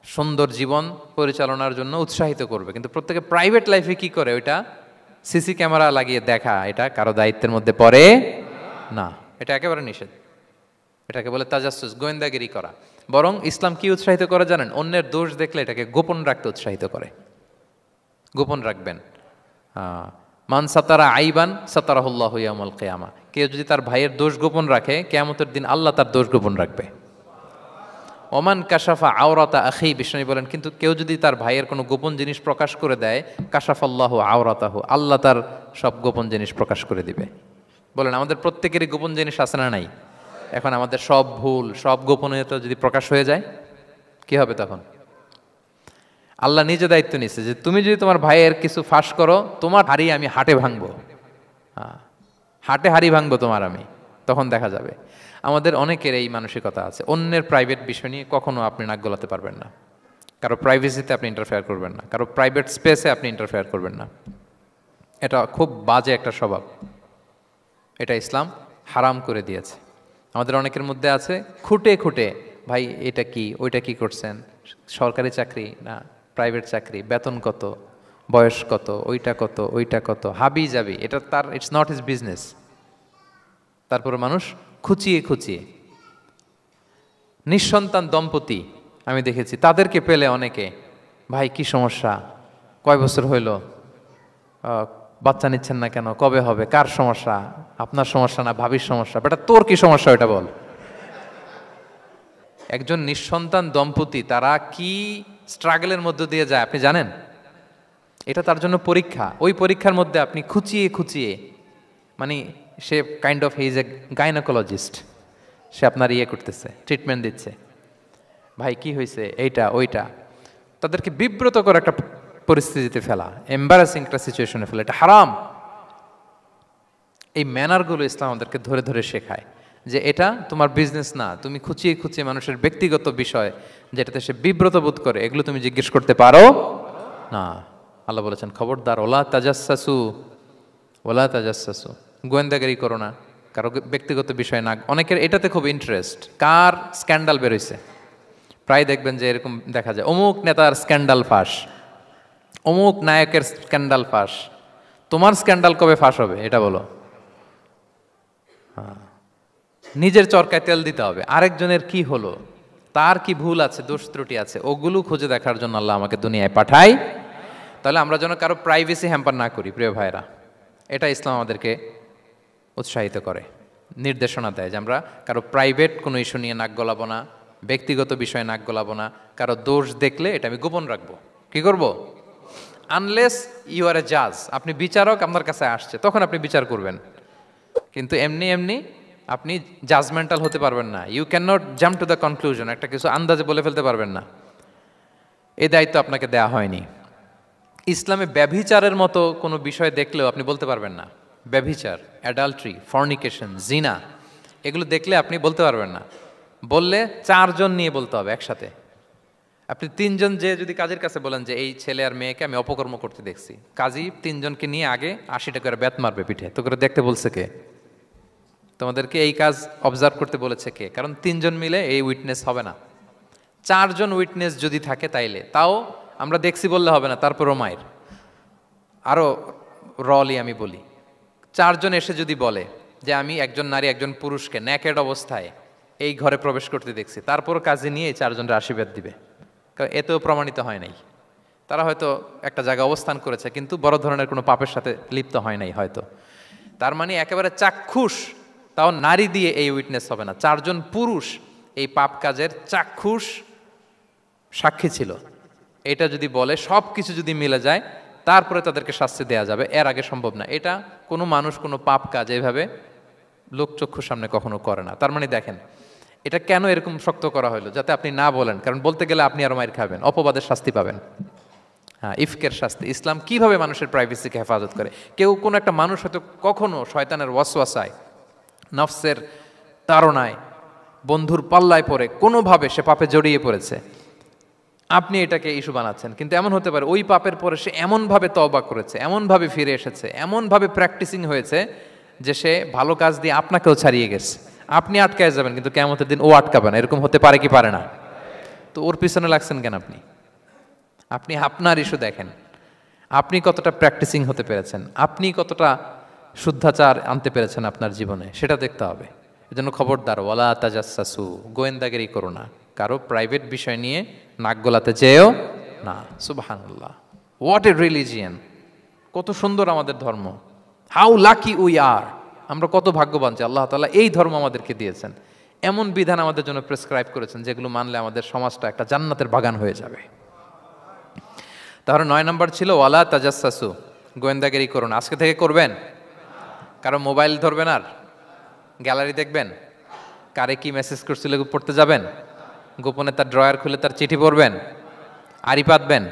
সুন্দর জীবন পরিচালনার জন্য উৎসাহিত করবে, কিন্তু প্রত্যেকে প্রাইভেট লাইফে কি করে ওইটা সিসি ক্যামেরা লাগিয়ে দেখা এটা কারো দায়িত্বের মধ্যে পড়ে না। এটা একেবারে নিষেধ। এটাকে বলে তাজাসসুস, গোয়েন্দাগিরি করা। বরং ইসলাম কি উৎসাহিত করে জানেন? অন্যের দোষ দেখলে এটাকে গোপন রাখতে উৎসাহিত করে। গোপন রাখবেন। মান সাতারা আইবান সাতারাহুল্লাহু ইয়াউমাল কিয়ামা। কেউ যদি তার ভাইয়ের দোষ গোপন রাখে, কিয়ামতের দিন আল্লাহ তার দোষ গোপন রাখবে। ওমান কাশাফা আওরাতা আখি, বিষ্ণু বলেন, কিন্তু কেউ যদি তার ভাইয়ের কোনো গোপন জিনিস প্রকাশ করে দেয়, কাশাফাল্লাহু আওরাতাহু, আল্লাহ তার সব গোপন জিনিস প্রকাশ করে দিবে। বলেন, আমাদের প্রত্যেকেরই গোপন জিনিস আছে না নাই? এখন আমাদের সব ভুল, সব গোপনীয়তা যদি প্রকাশ হয়ে যায়, কি হবে তখন? আল্লাহ নিজে দায়িত্ব নিচ্ছে যে তুমি যদি তোমার ভাইয়ের কিছু ফাঁস করো, তোমার হাড়ি আমি হাটে ভাঙবো। হাটে হাড়ি ভাঙবো তোমার আমি, তখন দেখা যাবে। আমাদের অনেকের এই মানসিকতা আছে, অন্যের প্রাইভেট বিষয় নিয়ে কখনো আপনি নাক গলাতে পারবেন না। কারো প্রাইভেসিতে আপনি ইন্টারফেয়ার করবেন না, কারো প্রাইভেট স্পেসে আপনি ইন্টারফেয়ার করবেন না। এটা খুব বাজে একটা স্বভাব। এটা ইসলাম হারাম করে দিয়েছে। আমাদের অনেকের মধ্যে আছে খুঁটে খুঁটে, ভাই এটা কি, ওইটা কি করছেন, সরকারি চাকরি না প্রাইভেট চাকরি, বেতন কত, বয়স কত, ওইটা কত, ওইটা কত, হাবি যাবি, এটা তার, ইটস নট হিজ বিজনেস। তারপরে মানুষ খুঁচিয়ে খুঁচিয়ে। নিঃসন্তান দম্পতি আমি দেখেছি, তাদেরকে পেলে অনেকে, ভাই কি সমস্যা, কয় বছর হইল, বাচ্চা নিচ্ছেন না কেন, কবে হবে, কার সমস্যা, আপনার সমস্যা না ভাবির সমস্যা, বেটা তোর কি সমস্যা ওইটা বল। একজন নিঃসন্তান দম্পতি তারা কি স্ট্রাগলের মধ্য দিয়ে যায় আপনি জানেন? এটা তার জন্য পরীক্ষা। ওই পরীক্ষার মধ্যে আপনি খুঁচিয়ে খুঁচিয়ে, মানে সে kind of he is a gynaecologist, সে আপনার ইয়ে করতেছে, ট্রিটমেন্ট দিচ্ছে, ভাই কি হয়েছে, এইটা ওইটা, তাদেরকে বিব্রত করে একটা পরিস্থিতিতে ফেলা, এম্বারাসিং একটা সিচুয়েশনে ফেলা, এটা হারাম। এই ম্যানারগুলো ইসলাম আমাদেরকে ধরে ধরে শেখায় যে এটা তোমার বিজনেস না, তুমি খুঁচিয়ে খুঁচিয়ে মানুষের ব্যক্তিগত বিষয় যেটাতে সে বিব্রত বোধ করে, এগুলো তুমি জিজ্ঞেস করতে পারো না। আল্লাহ বলেছেন, খবরদার, ওলা তাজাসসু, ওলা তাজাসসু, গোয়েন্দাগিরি করো না, কারো ব্যক্তিগত বিষয় না। অনেকের এটাতে খুব ইন্টারেস্ট, কার স্ক্যান্ডাল বেরোইছে। প্রায় দেখবেন যে এরকম দেখা যায়, অমুক নেতার স্ক্যান্ডাল ফাঁস, অমুক নায়কের স্ক্যান্ডাল ফাঁস। তোমার স্ক্যান্ডাল কবে ফাঁস হবে এটা বলো? নিজের চরকায় তেল দিতে হবে। আরেকজনের কি হলো, তার কি ভুল আছে, দোষ ত্রুটি আছে, ওগুলো খুঁজে দেখার জন্য আল্লাহ আমাকে দুনিয়ায় পাঠায়। তাহলে আমরা যেন কারো প্রাইভেসি হ্যাম্পার না করি, প্রিয় ভাইরা। এটা ইসলাম আমাদেরকে উৎসাহিত করে, নির্দেশনা দেয় যে আমরা কারো প্রাইভেট কোনো ইস্যু নিয়ে নাক গলাবো না, ব্যক্তিগত বিষয়ে নাক গলাবো না। কারো দোষ দেখলে এটা আমি গোপন রাখবো। কি করব? আনলেস ইউ আর এ জাজ, আপনি বিচারক, আপনার কাছে আসছে, তখন আপনি বিচার করবেন। কিন্তু এমনি এমনি আপনি জাজমেন্টাল হতে পারবেন না। You can not jump to the conclusion, একটা কিছু আন্দাজে বলে ফেলতে পারবেন না। এই দায়িত্ব আপনাকে দেয়া হয়নি। ইসলামে ব্যভিচারের মতো কোনো বিষয় দেখলেও আপনি বলতে পারবেন না। ব্যভিচার, অ্যাডাল্ট্রি, ফর্নিকেশন, জিনা, এগুলো দেখলে আপনি বলতে পারবেন না। বললে 4 জন নিয়ে বলতে হবে একসাথে। আপনি 3 জন যে যদি কাজের কাছে বলেন যে এই ছেলে আর মেয়েকে আমি অপকর্ম করতে দেখছি, কাজী 3 জনকে নিয়ে আগে 80 টাকা করে বেত মারবে পিঠে। তো করে দেখতে বলছে কে? তোমাদেরকে এই কাজ অবজার্ভ করতে বলেছে কে? কারণ 3 জন মিলে এই উইটনেস হবে না। 4 জন উইটনেস যদি থাকে তাইলে তাও আমরা দেখছি বললে হবে না, তারপরও মায়ের। আরও রলি আমি বলি, 4 জন এসে যদি বলে যে আমি একজন নারী একজন পুরুষকে নেকেড অবস্থায় এই ঘরে প্রবেশ করতে দেখছি, তারপরও কাজে নিয়ে এই 4 জনের আশীর্বাদ দিবে, কারণ এতেও প্রমাণিত হয় নাই। তারা হয়তো একটা জায়গায় অবস্থান করেছে কিন্তু বড় ধরনের কোনো পাপের সাথে লিপ্ত হয় নাই হয়তো। তার মানে একেবারে চাক্ষুষ, তাও নারী দিয়ে এই উইটনেস হবে না, 4 জন পুরুষ এই পাপ কাজের চাক্ষুষ সাক্ষী ছিল। এটা যদি বলে সব কিছু যদি মিলে যায় তারপরে তাদেরকে শাস্তি দেওয়া যাবে, এর আগে সম্ভব না। এটা কোনো মানুষ কোনো পাপ কাজ এইভাবে লোকচক্ষুর সামনে কখনো করে না। তার মানে দেখেন এটা কেন এরকম শক্ত করা হলো, যাতে আপনি না বলেন, কারণ বলতে গেলে আপনি আরো মাইর খাবেন, অপবাদের শাস্তি পাবেন। হ্যাঁ, ইফকের শাস্তি। ইসলাম কিভাবে মানুষের প্রাইভেসিকে হেফাজত করে। কেউ কোনো একটা মানুষ হয়তো কখনো শয়তানের ওয়াসওয়াসায়, নফসের তাড়নায়, বন্ধুর পাল্লায় পড়ে কোনোভাবে সে পাপে জড়িয়ে পড়েছে, আপনি এটাকে ইস্যু বানাচ্ছেন। কিন্তু এমন হতে পারে ওই পাপের পরে সে এমনভাবে তওবা করেছে, এমনভাবে ফিরে এসেছে, এমনভাবে প্র্যাকটিসিং হয়েছে যে সে ভালো কাজ দিয়ে আপনাকেও ছাড়িয়ে গেছে। আপনি আটকায় যাবেন কিন্তু কিয়ামতের দিন ও আটকাবে না। এরকম হতে পারে কি পারে না? তো ওর পিছনে লাগছেন কেন আপনি? আপনি আপনার ইস্যু দেখেন, আপনি কতটা প্র্যাকটিসিং হতে পেরেছেন, আপনি কতটা শুদ্ধাচার আনতে পেরেছেন আপনার জীবনে, সেটা দেখতে হবে। এজন্য খবরদার, ওয়ালা তাজাসসু, গোয়েন্দাগিরি করো না, কারো প্রাইভেট বিষয় নিয়ে নাক গলাতে চেয়েও না। সুবহানাল্লাহ, হোয়াট এ রিলিজিয়ান! কত সুন্দর আমাদের ধর্ম, হাউ লাকি উই আর! আমরা কত ভাগ্যবান যে আল্লাহ তাআলা এই ধর্ম আমাদেরকে দিয়েছেন, এমন বিধান আমাদের জন্য প্রেসক্রাইব করেছেন যেগুলো মানলে আমাদের সমাজটা একটা জান্নাতের বাগান হয়ে যাবে। তাহলে 9 নম্বর ছিল ওয়ালা তাজাসসু, গোয়েন্দাগিরি করুন। আজকে থেকে করবেন? কারো মোবাইল ধরবেন, আর গ্যালারি দেখবেন, কারে কি মেসেজ করছিল পড়তে যাবেন, গোপনে তার ড্রয়ার খুলে তার চিঠি পড়বেন, আড়ি পাতবেন,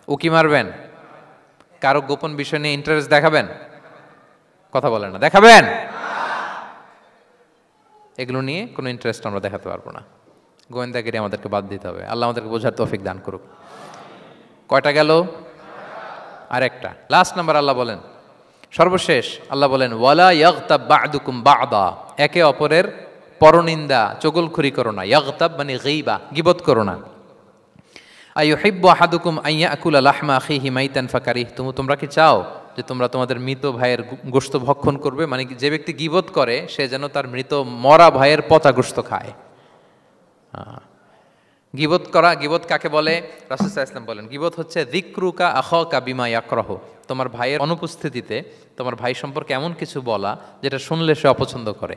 উকি মারবেন, কারো গোপন বিষয় নিয়ে ইন্টারেস্ট দেখাবেন? কথা বলেন না, দেখাবেন? এগুলো নিয়ে কোনো ইন্টারেস্ট আমরা দেখাতে পারবো না। গোয়েন্দাগিরি আমাদেরকে বাদ দিতে হবে। আল্লাহ আমাদেরকে বোঝার তৌফিক দান করুক। কয়টা গেল? আরেকটা, লাস্ট নাম্বার। আল্লাহ বলেন, সর্বশেষ আল্লাহ বলেন, ওয়ালা ইয়াগতাব বা'দুকুম বা'দা, একে অপরের পরনিন্দা চগলখুরি করো না। ইয়াগতাব মানে গীবা, গীবত করো না। আইয়ুহিব্বু আহাদুকুম আইয়াকুলা লাহমা আখিহি মাইতান ফাকারিহতুম, তোমরা কি চাও যে তোমরা তোমাদের মৃত ভাইয়ের গোশত ভক্ষণ করবে? মানে যে ব্যক্তি গীবত করে সে যেন তার মৃত মরা ভাইয়ের পচা গোশত খায়। গীবত করা, গীবত কাকে বলে? রাসূল সাল্লাল্লাহু আলাইহি ওয়াসাল্লাম বলেন, গীবত হচ্ছে যিকরুকা আখাকা বিমা ইয়াকরাহু, তোমার ভাইয়ের অনুপস্থিতিতে তোমার ভাই সম্পর্কে এমন কিছু বলা যেটা শুনলে সে অপছন্দ করে,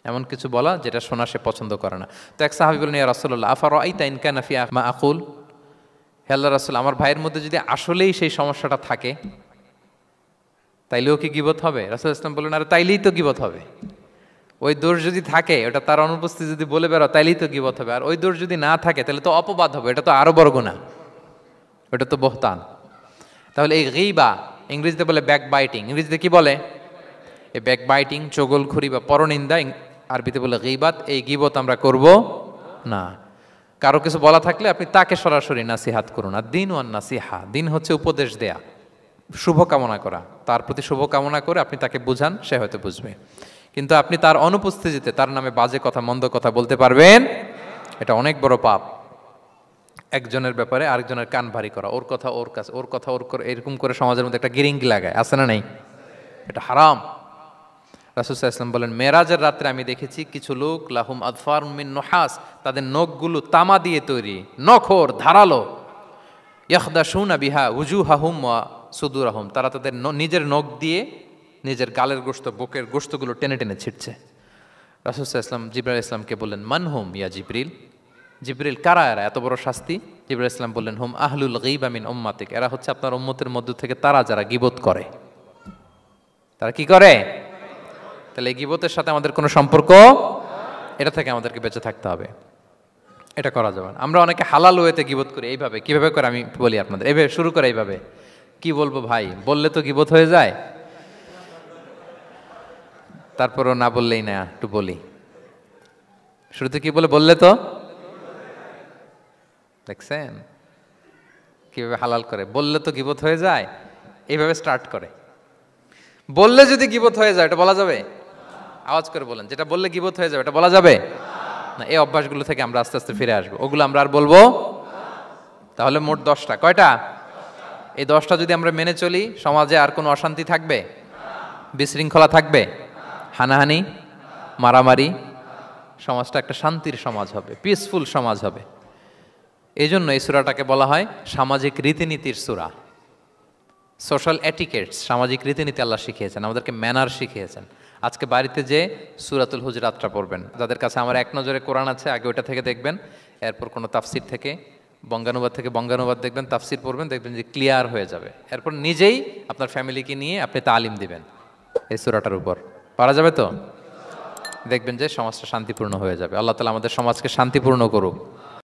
এমন কিছু বলা যেটা শোনা সে পছন্দ করে না। তো এক সাহাবী বলেন, ইয়া রাসূলুল্লাহ আফারাআইতা ইন কানা ফি মা আকুল, হে আল্লাহর রাসূল, আমার ভাইয়ের মধ্যে যদি আসলেই সেই সমস্যাটা থাকে তাইলেও কি গীবত হবে? রাসূল সাল্লাল্লাহু আলাইহি ওয়াসাল্লাম বললেন, আরে তাইলেই তো গীবত হবে। ওই দোষ যদি থাকে, ওটা তার অনুপস্থিতি যদি বলে বেরো, তাইলেই তো গীবত হবে। আর ওই দোষ যদি না থাকে তাহলে তো অপবাদ হবে, এটা তো আরো বড় গুনাহ, ওটা তো বহতান। তাহলে এই গীবা, ইংরেজিতে বলে ব্যাক বাইটিং, ইংরেজিতে কি বলে? এই ব্যাক বাইটিং, চগলখুরি বা পরনিন্দা, আরবিতে বলে গীবাত। এই গীবত আমরা করব না। কারো কিছু বলা থাকলে আপনি তাকে সরাসরি নাসিহাত করুন। আর দিন ওয়ান নাসিহা, দিন হচ্ছে উপদেশ দেয়া, শুভ কামনা করা, তার প্রতি শুভ কামনা করে আপনি তাকে বুঝান, সে হয়তো বুঝবে। কিন্তু আপনি তার অনুপস্থিতিতে তার নামে বাজে কথা, মন্দ কথা বলতে পারবেন? এটা অনেক বড় পাপ। একজনের ব্যাপারে আরেকজনের কান ভারী করা, ওর কথা ওর কাছে, ওর কথা ওর করে, এরকম করে সমাজের মধ্যে একটা গিরিঙ্গি লাগায়, আছে না নেই? এটা হারাম। রাসূল সাল্লাল্লাহু আলাইহি ওয়াসাল্লাম বলেন, মেরাজের রাত্রে আমি দেখেছি কিছু লোক লাহুম আযফার মিন নুহাস, তাদের নখগুলো তামা দিয়ে তৈরি, নখর ধারালো, ইয়াখদাশুনা বিহা উজুহাহুম ওয়া সুদুরাহুম, তারা তাদের নিজের নখ দিয়ে নিজের গালের গোশত, বুকের গোশতগুলো টেনে টেনে ছিটছে। রাসূল সাল্লাল্লাহু আলাইহি ওয়াসাল্লাম জিবরাইল ইসলামকে বললেন, মানহুম ইয়া জিবরিল, জিবরিল কারা এরা, এত বড় শাস্তি? জিবরাইল ইসলাম বললেন, হুম আহলুল গীবা মিন উম্মাতিক, এরা হচ্ছে আপনার উম্মতের মধ্য থেকে তারা যারা গীবত করে। তারা কি করে? তাহলে এই গীবতের সাথে আমাদের কোনো সম্পর্ক, এটা থেকে আমাদেরকে বেঁচে থাকতে হবে, এটা করা যাবে না। আমরা অনেকে হালাল ওয়েতে গীবত করি। এইভাবে কিভাবে করে আমি বলি আপনাদের, এইভাবে শুরু করে, এইভাবে কি বলবো ভাই, বললে তো গীবত হয়ে যায়, তারপরও না বললেই না, একটু বলি। শুরুতে কি বললে তো, দেখছেন কিভাবে হালাল করে, বললে তো গীবত হয়ে যায়, এইভাবে স্টার্ট করে। বললে যদি গীবত হয়ে যায় এটা বলা যাবে? আওয়াজ করে বলেন, যেটা বললে গীবত হয়ে যাবে এটা বলা যাবে না। এই অভ্যাসগুলো থেকে আমরা আস্তে আস্তে ফিরে আসবো, ওগুলো আমরা আর বলবো। তাহলে মোট 10টা, কয়টা? এই 10টা যদি আমরা মেনে চলি, সমাজে আর কোনো অশান্তি থাকবে? বিশৃঙ্খলা থাকবে? হানাহানি, মারামারি? সমাজটা একটা শান্তির সমাজ হবে, পিসফুল সমাজ হবে। এই জন্য এই সূরাটাকে বলা হয় সামাজিক রীতিনীতির সূরা। সোশ্যাল এটিকেটস, সামাজিক রীতিনীতি আল্লাহ শিখিয়েছেন, আমাদেরকে ম্যানার শিখিয়েছেন। আজকে বাড়িতে যে সূরাতুল হুজরাতটা পড়বেন, যাদের কাছে আমার এক নজরে কোরআন আছে আগে ওটা থেকে দেখবেন, এরপর কোনো তাফসির থেকে বঙ্গানুবাদ থেকে বঙ্গানুবাদ দেখবেন, তাফসির পড়বেন, দেখবেন যে ক্লিয়ার হয়ে যাবে। এরপর নিজেই আপনার ফ্যামিলিকে নিয়ে আপনি তালিম দিবেন এই সূরাটার উপর। পারা যাবে তো? দেখবেন যে সমাজটা শান্তিপূর্ণ হয়ে যাবে। আল্লাহ তাআলা আমাদের সমাজকে শান্তিপূর্ণ করুক।